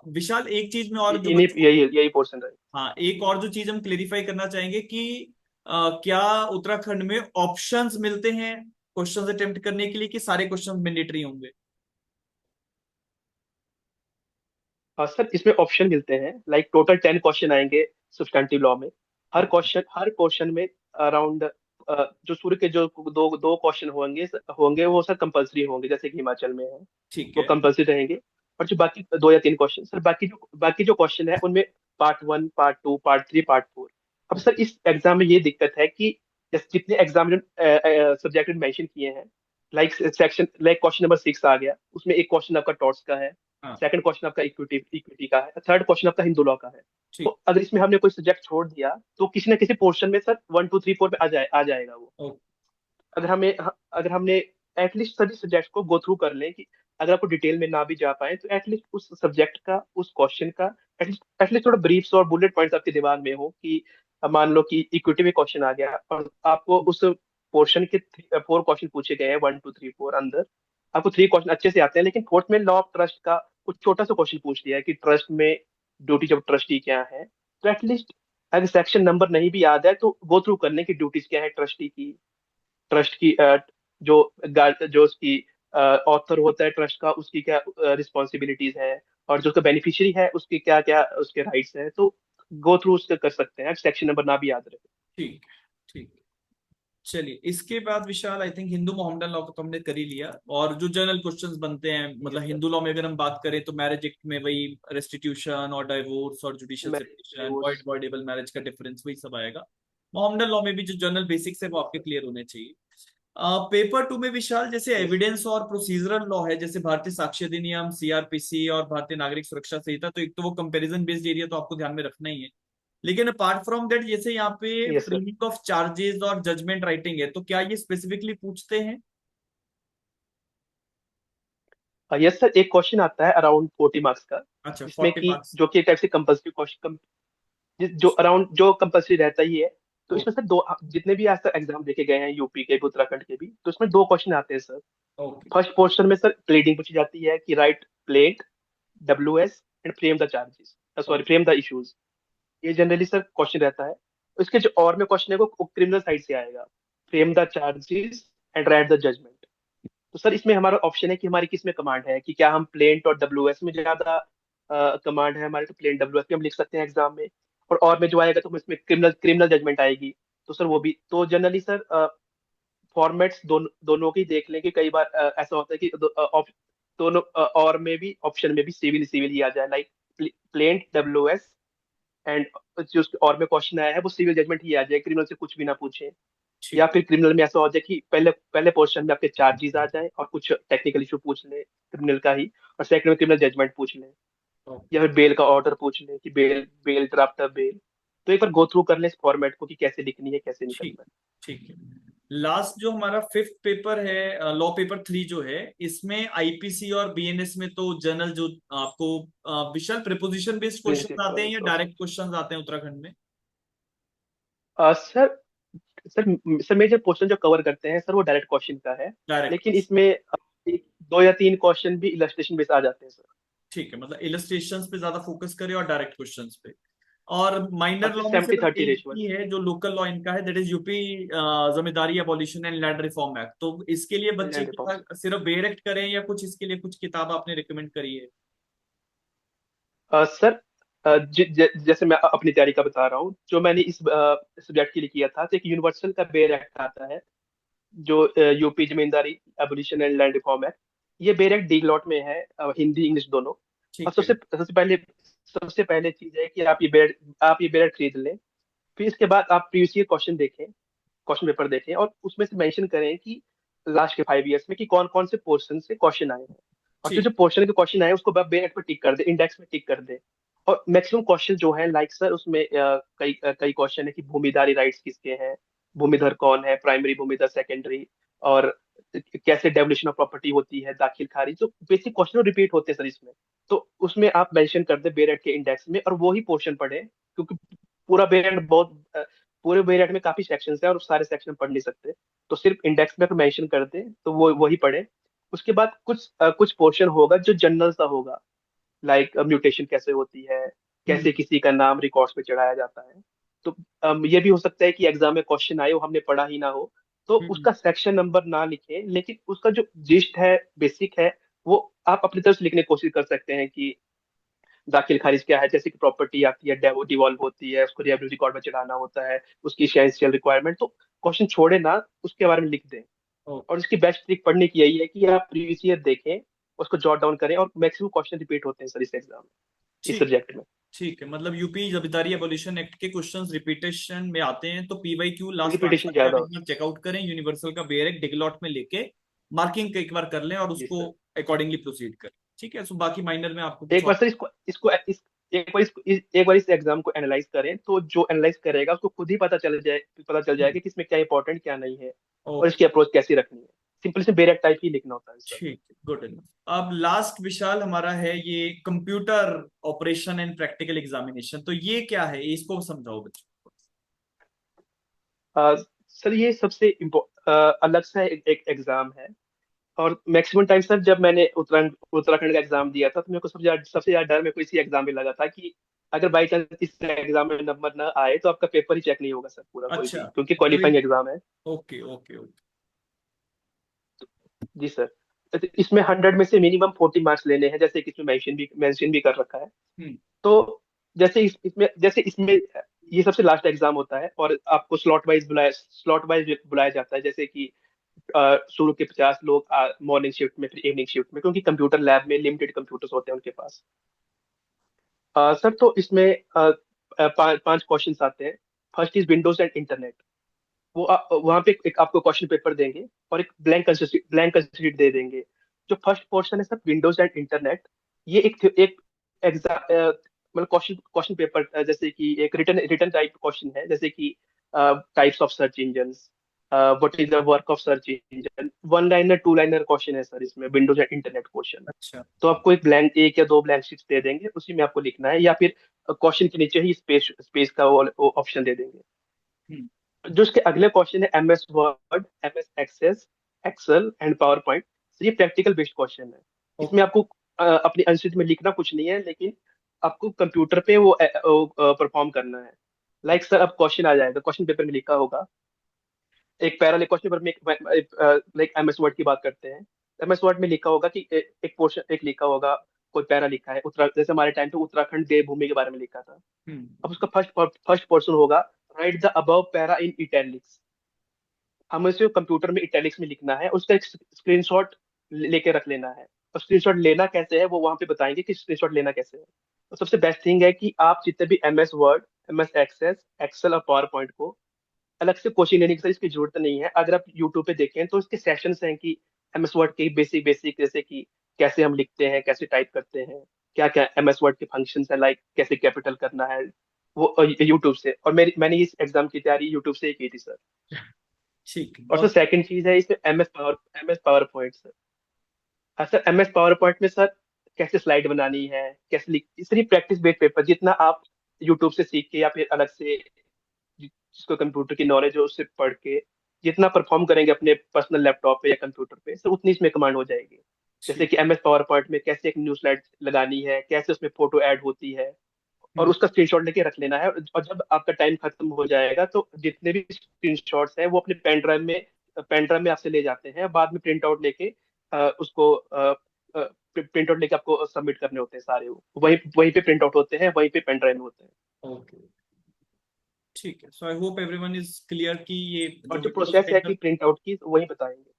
विशाल, एक चीज में और जो इन्हीं बच्चों, यही यही पोर्शन रहेगा। हाँ, एक और जो चीज हम क्लेरिफाई करना चाहेंगे कि क्या उत्तराखंड में ऑप्शंस मिलते हैं क्वेश्चंस अटेम्प्ट करने के लिए, कि सारे क्वेश्चंस मैंडेटरी होंगे? हाँ सर, इसमें ऑप्शन मिलते हैं, लाइक टोटल 10 क्वेश्चन आएंगे सब्सटेंटिव लॉ में। हर क्वेश्चन में अराउंड, जो सूर्य के जो दो दो क्वेश्चन होंगे होंगे वो सर कंपलसरी होंगे, जैसे कि हिमाचल में है, ठीक वो है। कंपलसरी रहेंगे। और जो बाकी 2 या 3 क्वेश्चन सर, बाकी जो क्वेश्चन है उनमें पार्ट 1, पार्ट 2, पार्ट 3, पार्ट 4। अब सर इस एग्जाम में ये दिक्कत है कि जैसे जितने एग्जाम सब्जेक्ट मेंशन किए हैं, लाइक क्वेश्चन नंबर 6 आ गया, उसमें एक क्वेश्चन आपका टॉर्ट्स का है, हाँ। सेकंड क्वेश्चन आपका इक्विटी इक्विटी का है, थर्ड क्वेश्चन आपका हिंदू लॉ का है। तो ठीक। अगर इसमें हमने कोई सब्जेक्ट छोड़ दिया, तो किसी ना किसी पोर्शन में सर 1, 2, 3, 4 में आ जाएगा वो। ओके। अगर हमने एटलीस्ट सभी सब्जेक्ट को गो थ्रू कर लें, कि अगर आपको डिटेल में ना भी जा पाए, तो एटलीस्ट उस सब्जेक्ट का, उस क्वेश्चन का एटलीस्ट थोड़ा ब्रीफ्स और बुलेट पॉइंट्स आपके दिमाग में हो, कि मान लो कि इक्विटी में क्वेश्चन आ गया और आपको उस पोर्शन के 4 क्वेश्चन पूछे गए हैं, 1 2 3 4 अंदर आपको 3 क्वेश्चन अच्छे से आते हैं, लेकिन फोर्थ में लॉ ऑफ ट्रस्ट का कुछ छोटा सा क्वेश्चन पूछ लिया है कि ट्रस्ट में ड्यूटीज ऑफ ट्रस्टी क्या है। तो एटलीस्ट अगर सेक्शन नंबर नहीं भी याद है तो गो थ्रू करने की ड्यूटीज क्या है ट्रस्टी की, ट्रस्ट की जो उसकी ऑथर होता है ट्रस्ट का, उसकी क्या रिस्पॉन्सिबिलिटीज है, और जो उसका बेनिफिशियरी है उसके क्या क्या उसके राइट्स हैं। तो गो थ्रू उसका कर सकते हैं सेक्शन नंबर ना भी याद रहे। ठीक ठीक। चलिए, इसके बाद Vishal, I think Hindu Mohammedan law को तो हमने कर ही लिया, और जो जनरल क्वेश्चंस बनते हैं, मतलब Yes, sir. हिंदू लॉ में अगर हम बात करें तो मैरिज एक्ट में वही रेस्टिट्यूशन और डाइवोर्स और judicial Marriage, separation, divorce. Avoidable marriage का डिफरेंस, वही सब आएगा। मोहम्मदन लॉ में भी जो जनरल बेसिक्स है वो आपके क्लियर होने चाहिए। पेपर 2 में विशाल, जैसे Yes. एविडेंस और प्रोसीजरल लॉ है, जैसे भारतीय साक्ष्य अधिनियम, सीआरपीसी और भारतीय नागरिक सुरक्षा संहिता, तो एक तो वो कंपैरिजन बेस्ड एरिया तो आपको ध्यान में रखना ही है। लेकिन अपार्ट फ्रॉम दैट, जैसे यहाँ पे Yes, sir. Framing of charges और जजमेंट राइटिंग है, तो क्या ये स्पेसिफिकली पूछते हैं? यस सर, एक क्वेश्चन आता है अराउंड 40 मार्क्स का, अच्छा, जिसमें 40 कि मार्क्स। जो कि एक टाइप से कंपल्सरी क्वेश्चन, जो अराउंड जो कंपल्सरी रहता ही है। तो इसमें सर दो, जितने भी आज तक एग्जाम देखे गए हैं यूपी के भी उत्तराखंड के भी, तो इसमें 2 क्वेश्चन आते हैं सर। ओके। फर्स्ट पोर्शन में सर प्लेडिंग पूछी जाती है कि right plate WS and frame the charges, sorry frame the issues. ये जनरली सर क्वेश्चन रहता है। उसके जो और में क्वेश्चन है वो क्रिमिनल साइड से आएगा, frame the charges and write the judgment. तो सर इसमें हमारा ऑप्शन है कि हमारी किस में कमांड है, कि क्या हम प्लेन और WS में ज्यादा कमांड है हमारे, तो प्लेन WS में हम लिख सकते हैं एग्जाम में। और में जो आएगा तो हम इसमें क्रिमिनल क्रिमिनल जजमेंट आएगी। तो सर वो भी तो जनरली सर फॉर्मेट्स दोनों की देख लें कि कई बार ऐसा होता है कि दोनों और में भी ऑप्शन में भी सिविल सिविल ही आ जाए, लाइक प्लेन WS एंड जो उसके और में क्वेश्चन आया है वो सिविल जजमेंट ही आ जाए, क्रिमिनल से कुछ भी ना पूछे। या ठीक फिर क्रिमिनल में ऐसा हो जाए कि पहले पहले पोर्शन में आपके चार्जेस आ जाए और कुछ टेक्निकल इशू पूछ ले क्रिमिनल का ही, और सेकंड में क्रिमिनल जजमेंट पूछ ले, ओके। या फिर बेल का ऑर्डर पूछ ले कि bail bail draft of bail. तो एक बार गो थ्रू कर ले इस फॉर्मेट को कि कैसे लिखनी है कैसे नहीं ठीक करना है। ठीक है। लास्ट जो हमारा फिफ्थ पेपर है, लॉ पेपर 3 जो है, इसमें आईपीसी और बीएनएस में तो जनरल जो आपको विशाल प्रिपोजिशन बेस्ड क्वेश्चन आते हैं या प्रिंसिपल्स ऑफ, डायरेक्ट क्वेश्चन आते हैं उत्तराखंड में? Sir sir sir major question जो कवर करते हैं सर वो डायरेक्ट क्वेश्चन का है, डायरेक्ट। लेकिन इसमें एक 2 या 3 क्वेश्चन भी इलस्ट्रेशन बेस आ जाते हैं सर। ठीक है, मतलब इलस्ट्रेशंस पे ज्यादा फोकस करें और डायरेक्ट क्वेश्चंस पे। और माइनर लॉ में 70 सिर्फ 30 एक रेशियो। ही है जो लोकल लॉ इनका है, that is UP zamindari abolition and land reform act. तो इसके लिए बच्चे लैंड रिफॉर्म्स। क्या सिर्फ बेरेक्ट करें या कुछ इसके लिए कुछ किताब आपने रिकमेंड करी है? सर जैसे मैं अपनी तैयारी का बता रहा हूँ, जो मैंने इस सब्जेक्ट के लिए किया था, तो एक यूनिवर्सल का बेर एक्ट आता है, जो UP zamindari abolition and land reform act. ये बेर एक्ट डीग्लॉट में है, हिंदी इंग्लिश दोनों। और ठीक है। सबसे पहले चीज है कि आप ये बेर एक्ट खरीद लें। फिर इसके बाद आप प्रीवियस ईयर क्वेश्चन देखें, क्वेश्चन पेपर देखें, और उसमें से मेंशन करें कि लास्ट के 5 ईयर्स में कि कौन कौन से पोर्शन से क्वेश्चन आए हैं। और जो जो ठीक। पोर्शन के क्वेश्चन आए उसको बेर एक्ट पे टिक कर दे, इंडेक्स में टिक कर दे। और मैक्सिमम क्वेश्चन जो है लाइक सर उसमें कई क्वेश्चन है कि भूमिधारी राइट्स किसके हैं, भूमिधर कौन है, प्राइमरी भूमिधर, सेकेंडरी, और कैसे डेवोल्यूशन ऑफ प्रॉपर्टी होती है, दाखिल खारिज, जो बेसिक क्वेश्चन रिपीट होते हैं सर इसमें। तो उसमें आप मेंशन कर दे बेरेट के इंडेक्स में, और वो ही पोर्शन पढ़े, क्योंकि पूरा बेरेट पूरे बेरेट में काफी सेक्शंस है और सारे सेक्शन पढ़ नहीं सकते। तो सिर्फ इंडेक्स में मेंशन कर दे तो वो वही पढ़े। उसके बाद कुछ पोर्शन होगा जो जनरल सा होगा, लाइक म्यूटेशन कैसे होती है, कैसे किसी का नाम रिकॉर्ड्स पे चढ़ाया जाता है। तो ये भी हो सकता है कि एग्जाम में क्वेश्चन आए वो हमने पढ़ा ही ना हो, तो हम्म। उसका सेक्शन नंबर ना लिखे, लेकिन उसका जो जिस्ट है, बेसिक है, वो आप अपनी तरफ से लिखने की कोशिश कर सकते हैं कि दाखिल खारिज क्या है, जैसे कि प्रॉपर्टी आती है, डिवॉल्व होती है, उसको रेवेन्यू रिकॉर्ड में चढ़ाना होता है, उसकी एसेंशियल रिक्वायरमेंट। तो क्वेश्चन छोड़े ना, उसके बारे में लिख दें। और ओके। इसकी बेस्ट ट्रिक पढ़ने की यही है कि आप प्रीवियस ईयर देखें, उसको जॉट डाउन करें, और मैक्सिमम क्वेश्चन रिपीट होते हैं सर इस एग्जाम में, इस ठीक। सब्जेक्ट में। ठीक है, मतलब यूपी जमींदारी एबोलिशन एक्ट के क्वेश्चंस रिपीटेशन में आते हैं, तो पीवाईक्यू लास्ट पार्ट रिपीटेशन का ज्यादा एक होती बार चेकआउट करें, यूनिवर्सल का बेयर एक्ट डिगलॉट में लेके मार्किंग एक बार कर लें और है जी उसको सर। अकॉर्डिंगली प्रोसीड करें। ठीक है, सो बाकी माइनर में आपको कुछ एक बार और? सर इसको इसको इस एक बार इस एग्जाम को एनालाइज करें, तो जो एनालाइज करेगा उसको खुद ही पता चल जाएगा कि इसमें क्या इंपॉर्टेंट क्या नहीं है, और ओके। इसकी अप्रोच कैसी रखनी है। सिंपल से बेरेक टाइप ही लिखना होता है सर। ठीक है, गुड इनफ। अब लास्ट विशाल हमारा है ये computer operation and practical examination, तो ये क्या है, इसको समझाओ बच्चों को। सर ये सबसे अलग सा एक एग्जाम है। और मैक्सिमम टाइम सर जब मैंने उत्तराखंड का एग्जाम दिया था तो मेरे को सबसे ज्यादा डर मेरे को इसी एग्जाम में लगा था कि अगर बाई चांस इस एग्जाम में नंबर ना आए तो आपका पेपर ही चेक नहीं होगा सर पूरा कोई अच्छा, भी, क्योंकि मतलब क्वालिफाइंग एग्जाम है। Okay okay okay. जी सर। तो इसमें 100 में से मिनिमम 40 मार्क्स लेने हैं, जैसे कि इसमें मेंशन भी कर रखा है। हम्म। तो जैसे इसमें ये सबसे लास्ट एग्जाम होता है और आपको स्लॉट वाइज बुलाया जाता है, जैसे कि शुरू के 50 लोग मॉर्निंग शिफ्ट में, फिर इवनिंग शिफ्ट में, क्योंकि कंप्यूटर लैब में लिमिटेड कंप्यूटर्स होते हैं उनके पास। सर तो इसमें पांच क्वेश्चंस आते हैं। First is Windows and internet. वहां पे एक आपको क्वेश्चन पेपर देंगे और एक ब्लैंक शीट दे देंगे। जो फर्स्ट पोर्शन है सर विंडोज एंड इंटरनेट, ये एक एग्जाम मतलब क्वेश्चन क्वेश्चन पेपर, जैसे कि एक रिटर्न रिटर्न टाइप क्वेश्चन है, जैसे कि types of search engines, what is the work of search engine. One liner two liner question है सर इसमें विंडोज एंड इंटरनेट क्वेश्चन। अच्छा। तो आपको एक या दो ब्लैंक शीट्स दे देंगे, उसी में आपको लिखना है, या फिर क्वेश्चन के नीचे ही स्पेस स्पेस का वो ऑप्शन दे देंगे। हम्म। जो उसके अगले क्वेश्चन है MS word, MS access, excel and power point. ये प्रैक्टिकल बेस्ड क्वेश्चन है। इसमें ओके। आपको अपनी आंसर में लिखना कुछ नहीं है, लेकिन आपको कंप्यूटर पे वो परफॉर्म करना है। लाइक सर अब क्वेश्चन आ जाएगा, क्वेश्चन पेपर में लिखा होगा एक पैरा, क्वेश्चन पेपर में लाइक MS वर्ड की बात करते हैं। MS वर्ड में लिखा होगा कि एक पोर्शन एक लिखा होगा, कोई पैरा लिखा है जैसे हमारे टाइम पे उत्तराखंड देवभूमि के बारे में लिखा था। हम्म। अब उसका फर्स्ट पोर्शन होगा, right the above para in italics. हमें उसे कंप्यूटर में इटैलिक्स में लिखना है, उसका एक स्क्रीनशॉट लेके रख लेना है। और स्क्रीनशॉट लेना कैसे है वो वहां पे बताएंगे कि स्क्रीनशॉट लेना कैसे है। तो सबसे बेस्ट थिंग है कि आप जितने भी MS word, MS access, excel और पावर पॉइंट को अलग से कोचिंग लेने की सर इसकी जरूरत नहीं है। अगर आप यूट्यूब पे देखें तो इसके सेशंस हैं कि MS वर्ड के बेसिक बेसिक, जैसे कि कैसे हम लिखते हैं, कैसे टाइप करते हैं, क्या क्या MS वर्ड के फंक्शंस है, लाइक कैसे कैपिटल करना है, वो यूट्यूब से। और मैंने इस एग्जाम की तैयारी यूट्यूब से ही की थी सर। ठीक है, और सर बहुत। सेकंड चीज है इसमें MS पावर पॉइंट सर। हाँ सर, MS पावर पॉइंट में सर कैसे स्लाइड बनानी है, कैसे लिख, सिर्फ प्रैक्टिस बेस्ड पेपर, जितना आप यूट्यूब से सीख के या फिर अलग से जिसको कंप्यूटर की नॉलेज हो उससे पढ़ के जितना परफॉर्म करेंगे अपने पर्सनल लैपटॉप पे या कंप्यूटर पे, सर उतनी इसमें कमांड हो जाएगी। जैसे ठीक। कि MS पावर पॉइंट में कैसे एक न्यू स्लाइड लगानी है, कैसे उसमें फोटो ऐड होती है, और हम्म। उसका स्क्रीनशॉट लेके रख लेना है। और जब आपका टाइम खत्म हो जाएगा तो जितने भी स्क्रीनशॉट्स हैं वो अपने पेन ड्राइव में आपसे ले जाते हैं, बाद में प्रिंट आउट लेके उसको प्रिंट आउट लेके आपको सबमिट करने होते हैं सारे। वो वहीं वहीं पे प्रिंट आउट होते हैं, वहीं पे पेन ड्राइव में होते हैं। ओके। ठीक है, so I hope everyone is clear कि ये और जो जो विंडोज प्रोसेस और है इंटर। कि प्रिंट आउट की, तो वही बताएंगे।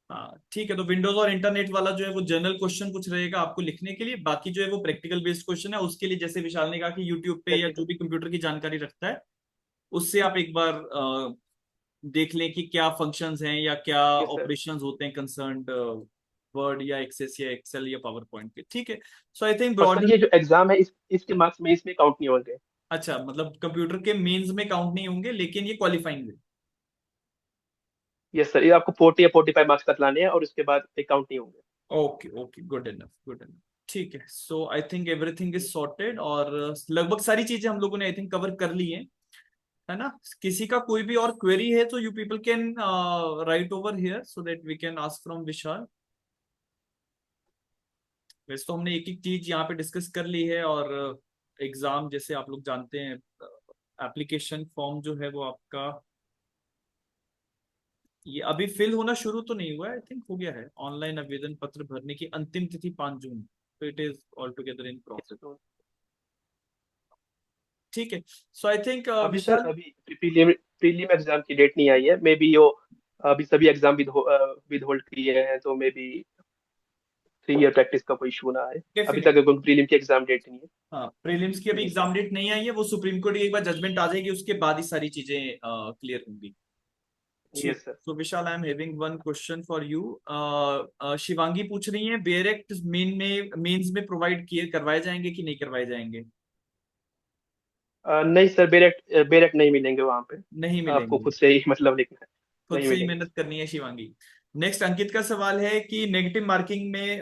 हाँ ठीक है, तो विंडोज और इंटरनेट वाला जो है वो जनरल क्वेश्चन कुछ रहेगा आपको लिखने के लिए, बाकी जो है वो प्रैक्टिकल बेस्ड क्वेश्चन है। उसके लिए जैसे विशाल ने कहा कि यूट्यूब पे या जो प्रैक्टिकल। भी कंप्यूटर की जानकारी रखता है उससे आप एक बार देख लें कि क्या फंक्शंस हैं या क्या यस सर। ऑपरेशंस होते हैं कंसर्न्ड वर्ड या एक्सेस या एक्सेल या पावर पॉइंट के। ठीक है, सो आई थिंक और सर ब्रॉडली। ये जो एग्जाम है इसके मार्क्स में इसमें काउंट नहीं होंगे। अच्छा, मतलब कंप्यूटर के मेंस में काउंट नहीं होंगे लेकिन ये क्वालिफाइंग है। यस सर, ये आपको 40 या 45 मार्क्स तक लाने हैं और उसके बाद ये काउंट नहीं होंगे। Okay okay, good enough good enough. ठीक है, so I think everything is sorted और लगभग सारी चीजें हम लोगों ने आई थिंक कवर कर ली हैं, है ना। किसी का कोई भी और क्वेरी है तो you people can write over here so that we can ask from Vishal. वैसे तो हमने एक एक चीज यहाँ पे डिस्कस कर ली है, और एग्जाम जैसे आप लोग जानते हैं एप्लीकेशन फॉर्म जो है वो आपका ये अभी फिल होना शुरू तो नहीं हुआ है, आई थिंक हो गया है। ऑनलाइन आवेदन पत्र भरने की अंतिम तिथि 5 जून, तो it is all together in Yes, process. तो ठीक है, सो आई थिंक अभी सर विशाल। अभी प्रीलिम प्रीलिम एग्जाम की डेट नहीं आई है, मे बी यो अभी सभी एग्जाम विद होल्ड किए हैं, तो मे बी 3 ईयर प्रैक्टिस का कोई इशू ना आए। अभी डेफिनेट। तक प्रीलिम की एग्जाम डेट नहीं है। हाँ, प्रीलिम्स की अभी जी सर। एग्जाम डेट नहीं आई है, वो सुप्रीम कोर्ट की एक बार जजमेंट आ जाएगी उसके बाद ही सारी चीजें क्लियर होंगी। ठीक। Yes sir. So Vishal, I am having one question for you. Shivangi पूछ रही है बेरेक्ट मेंस में प्रोवाइड किए करवाए जाएंगे कि नहीं करवाए जाएंगे। नहीं सर, बेरेक्ट नहीं मिलेंगे वहां पे। नहीं आपको मिलेंगे। खुद से ही मतलब लिखना है। खुद नहीं से ही मिलेंगे। मेहनत करनी है शिवांगी। नेक्स्ट अंकित का सवाल है कि नेगेटिव मार्किंग में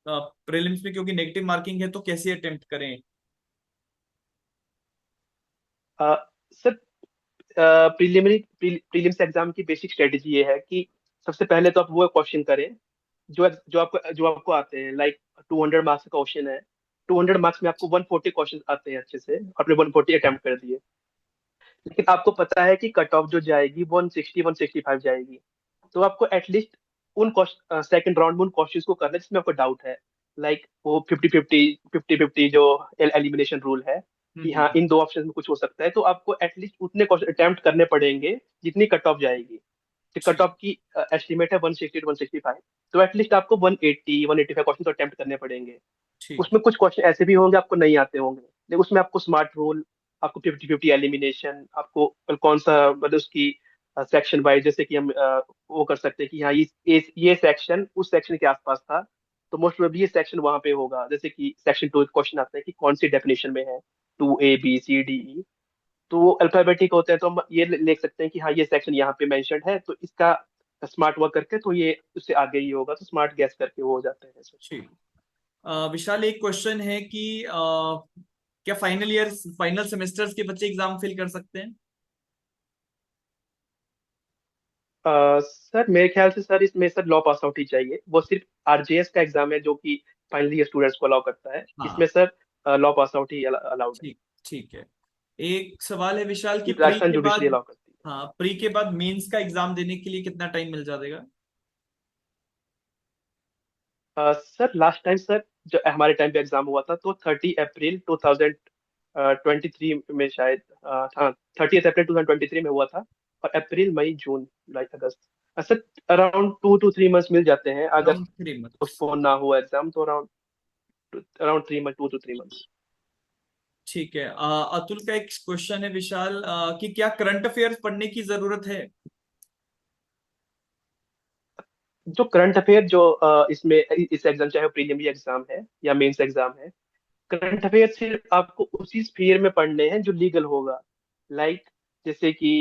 प्रीलिम्स में क्योंकि नेगेटिव मार्किंग है तो कैसे अटेम्प्ट करें। सर प्रीलिम्स एग्जाम की बेसिक स्ट्रेटेजी ये है कि सबसे पहले तो आप वो क्वेश्चन करें जो आपको आते हैं। लाइक 200 मार्क्स का क्वेश्चन है, 200 मार्क्स में आपको 140 क्वेश्चन आते हैं अच्छे से, आपने 140 अटेम्प्ट कर दिए। लेकिन आपको पता है कि कट ऑफ जो जाएगी 160 165 जाएगी। तो आपको एटलीस्ट उन सेकंड राउंड में उन क्वेश्चंस को करना है जिसमें आपको डाउट है। लाइक वो 50-50 जो एलिमिनेशन रूल है, कि हाँ इन दो ऑप्शन में कुछ हो सकता है, तो आपको एटलीस्ट उतने क्वेश्चन अटेम्प्ट करने पड़ेंगे जितनी कट ऑफ जाएगी। कट ठीक ऑफ की एस्टिमेट है 160 165, तो एटलीस्ट आपको 180 185 क्वेश्चन तो अटेम्प्ट करने पड़ेंगे। ठीक उसमें कुछ क्वेश्चन ऐसे भी होंगे आपको नहीं आते होंगे, लेकिन उसमें आपको स्मार्ट रूल, आपको 50-50 एलिमिनेशन, आपको कौन सा मतलब उसकी सेक्शन वाइज, जैसे कि हम वो कर सकते हैं कि हाँ ये सेक्शन उस सेक्शन के आसपास था, तो मोस्ट प्रोबेबली ये सेक्शन वहां पे होगा। जैसे कि सेक्शन 2 क्वेश्चन आता है कि कौन सी डेफिनेशन में है, 2 A B C D E, तो वो अल्फाबेटिक होते हैं, तो हम ये लिख सकते हैं कि हाँ ये सेक्शन यहाँ पे मेंशन्ड है, तो इसका स्मार्ट वर्क करके तो ये उससे आगे ही होगा, तो स्मार्ट गैस करके वो हो जाते हैं। ठीक। विशाल, एक क्वेश्चन है कि क्या फाइनल ईयर फाइनल सेमेस्टर्स के बच्चे एग्जाम फिल कर सकते हैं? सर मेरे ख्याल से सर इसमें सर लॉ पास आउट ही चाहिए। वो सिर्फ RJS का एग्जाम है जो कि फाइनल ईयर स्टूडेंट्स को अलाउ करता है। इसमें हाँ। सर लॉ पास आउट ही अलाउड है। ठीक। ठीक है। एक सवाल है विशाल कि सिर्फ राजस्थान जुडिशरी अलाउ करती है। हाँ, प्री के बाद मेंस का एग्जाम देने के लिए कितना टाइम मिल जाएगा? सर लास्ट टाइम सर जो हमारे टाइम पे एग्जाम हुआ था तो 30 अप्रैल 2023 में शायद हाँ 30 अप्रैल 2023 में हुआ था। और अप्रैल मई जून जुलाई अगस्त, सर अराउंड 2 to 3 मंथ्स मिल जाते हैं अगर अराउंड 3 मंथ्स। पोस्टपोन ना हुआ एग्जाम, तो around around 3 month 2 to 3 months. ठीक है। अतुल का एक क्वेश्चन है विशाल, कि क्या करंट अफेयर्स पढ़ने की जरूरत है? जो करंट अफेयर जो इसमें इस एग्जाम, चाहे प्रीलिमिनरी एग्जाम है या मेंस एग्जाम है, करंट अफेयर सिर्फ आपको उसी स्फीयर में पढ़ने हैं जो लीगल होगा। लाइक जैसे कि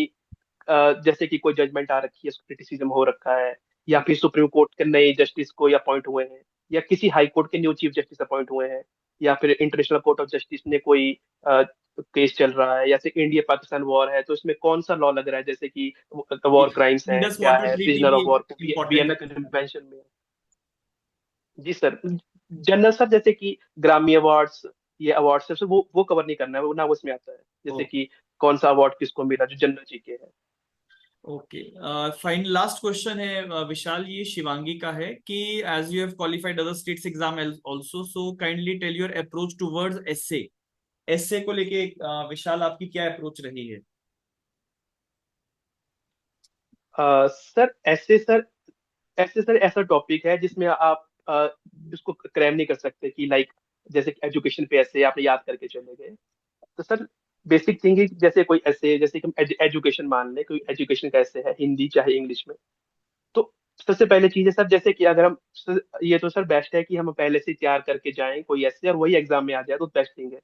जैसे कि कोई जजमेंट आ रखी है, क्रिटिसिज्म हो रखा है, या फिर सुप्रीम कोर्ट के नए जस्टिस कोई अपॉइंट हुए हैं, या किसी हाई कोर्ट के न्यू चीफ जस्टिस अपॉइंट हुए हैं, या फिर इंटरनेशनल कोर्ट ऑफ जस्टिस में कोई केस चल रहा है, या फिर इंडिया पाकिस्तान वॉर है तो इसमें कौन सा लॉ लग रहा है, जैसे कि वॉर क्राइम्स है, इंडस क्या वाटर है, ट्रीटी प्रिजनर भी ऑफ वॉर को इंपॉर्टेंट वियना है। कन्वेंशन में। जी सर, जनरल सर जैसे कि ग्रामी अवार्ड्स, ये अवार्ड्स है, वो कवर नहीं करना है, वो ना उसमें आता है। जैसे ओ, कि कौन सा अवार्ड किसको मिला जो जनरल जीके है। ओके। फाइन लास्ट क्वेश्चन है विशाल, ये शिवांगी का है कि as you have qualified other states exam also, so kindly tell your approach towards SA. SA को लेके विशाल आपकी क्या अप्रोच रही है? सर ऐसे सर ऐसा टॉपिक है जिसमें आप इसको क्रैम नहीं कर सकते कि लाइक जैसे एजुकेशन पे ऐसे आपने याद करके चले गए। तो सर बेसिक थिंग है, जैसे कोई ऐसे, जैसे कि हम एजुकेशन मान ले, कोई एजुकेशन का ऐसे है हिंदी चाहे इंग्लिश में, तो सबसे पहले चीज है सर, जैसे कि अगर ये तो सर बेस्ट है कि हम पहले से तैयार करके जाएं कोई ऐसे और वही एग्जाम में आ जाए, तो बेस्ट थिंग है।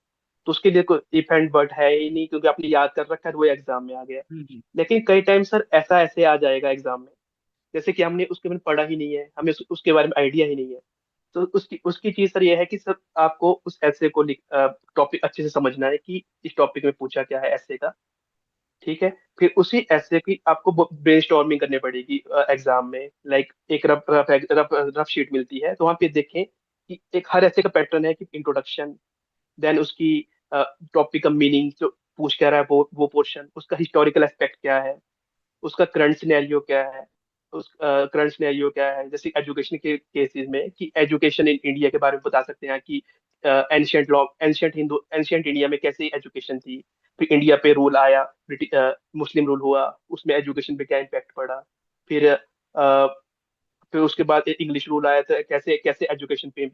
तो उसके लिए कोई इफ एंड बट है ही नहीं, क्योंकि आपने याद कर रखा है तो वही एग्जाम में आ गया। हम्म। लेकिन कई टाइम सर ऐसा ऐसे आ जाएगा एग्जाम में, जैसे कि हमने उसके बारे में पढ़ा ही नहीं है, हमें उसके बारे में आइडिया ही नहीं है। तो उसकी उसकी चीज सर ये है कि सर आपको उस ऐसे को टॉपिक अच्छे से समझना है कि इस टॉपिक में पूछा क्या है ऐसे का। ठीक है, फिर उसी ऐसे की आपको ब्रेनस्टॉर्मिंग करनी पड़ेगी एग्जाम में। लाइक एक rough rough rough rough sheet मिलती है, तो वहां पे देखें कि एक हर ऐसे का पैटर्न है कि इंट्रोडक्शन, देन उसकी टॉपिक का मीनिंग जो पूछ क्या रहा है वो पोर्शन, उसका हिस्टोरिकल एस्पेक्ट क्या है, उसका करंट सिनेरियो क्या है, उस करंट सिनेरियो क्या है। जैसे एजुकेशन के केसेस में कि एजुकेशन इन इंडिया के बारे में बता सकते हैं कि एंशियंट लॉ, एंशियंट इंडिया में कैसी एजुकेशन थी, फिर इंडिया पे रूल आया, मुस्लिम रूल हुआ, उसमें एजुकेशन पे क्या इम्पैक्ट पड़ा, फिर फिर उसके बाद इंग्लिश रूल आया था, कैसे कैसे एजुकेशन पे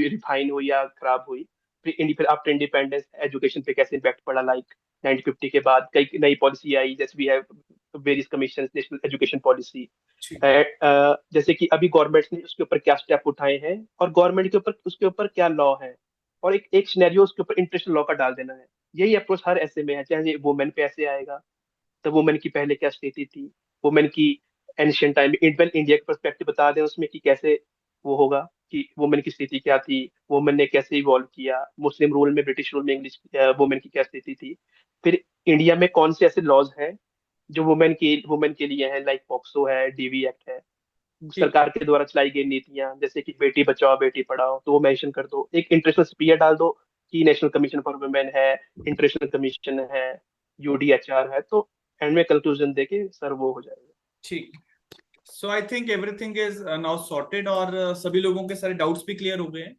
रिफाइन हुई या खराब हुई। फिर आफ्टर इंडिपेंडेंस एजुकेशन पे कैसे इम्पैक्ट पड़ा, लाइक 1950 के बाद कई नई पॉलिसी आई, जैसे we have various commission national education policy. ठीक। जैसे कि अभी गवर्नमेंट ने उसके ऊपर क्या स्टेप उठाए हैं, और गवर्नमेंट के ऊपर उसके ऊपर क्या लॉ है, और एक एक सिनेरियो उसके ऊपर इंटरनेशनल लॉ का डाल देना है। यही अप्रोच हर ऐसे में है, चाहे वुमेन पे ऐसे आएगा, तो वुमेन की पहले क्या स्थिति थी, वुमेन की एंशियंट टाइम में इंडिया का पर्सपेक्टिव बता दें उसमें कि कैसे वो होगा, कि वुमेन की स्थिति क्या थी, वुमेन ने कैसे इवॉल्व किया, मुस्लिम रूल में, ब्रिटिश रूल में इंग्लिश वुमेन की क्या स्थिति थी। फिर इंडिया में कौन से ऐसे लॉज हैं जो वुमेन के लिए हैं, लाइक पॉक्सो है, डीवी एक्ट है, ठीक सरकार के द्वारा चलाई गई नीतियां जैसे कि बेटी बचाओ बेटी पढ़ाओ, तो वो मेंशन कर दो। एक इंटरनेशनल स्पीयर डाल दो कि नेशनल कमीशन फॉर वुमेन है, इंटरनेशनल कमीशन है, यूडीएचआर है, तो एंड में कंक्लूजन देके सर वो हो जाएगा। ठीक। So I think everything is now sorted और सभी लोगों के सारे डाउट्स भी क्लियर हो गए हैं.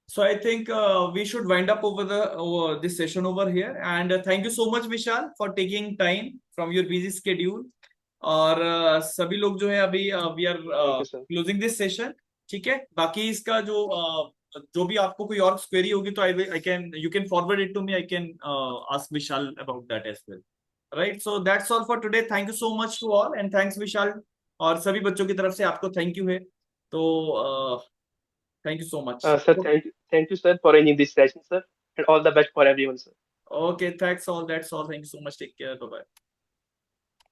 So I think we should wind up over this session over here. And thank you so much, Vishal, for taking time from your busy schedule. और सभी लोग जो है अभी we are thank you sir. closing this session. ठीक है. बाकी इसका जो भी आपको कोई और क्वेरी होगी तो you can forward it to me. I can ask Vishal about that as well. Right. So that's all for today. Thank you so much to all and thanks Vishal. और सभी बच्चों की तरफ से आपको थैंक यू है. तो thank you so much. Sir, thank you, sir, for arranging this session, sir, and all the best for everyone, sir. Okay, thanks all. That's all. Thank you so much. Take care. Bye bye.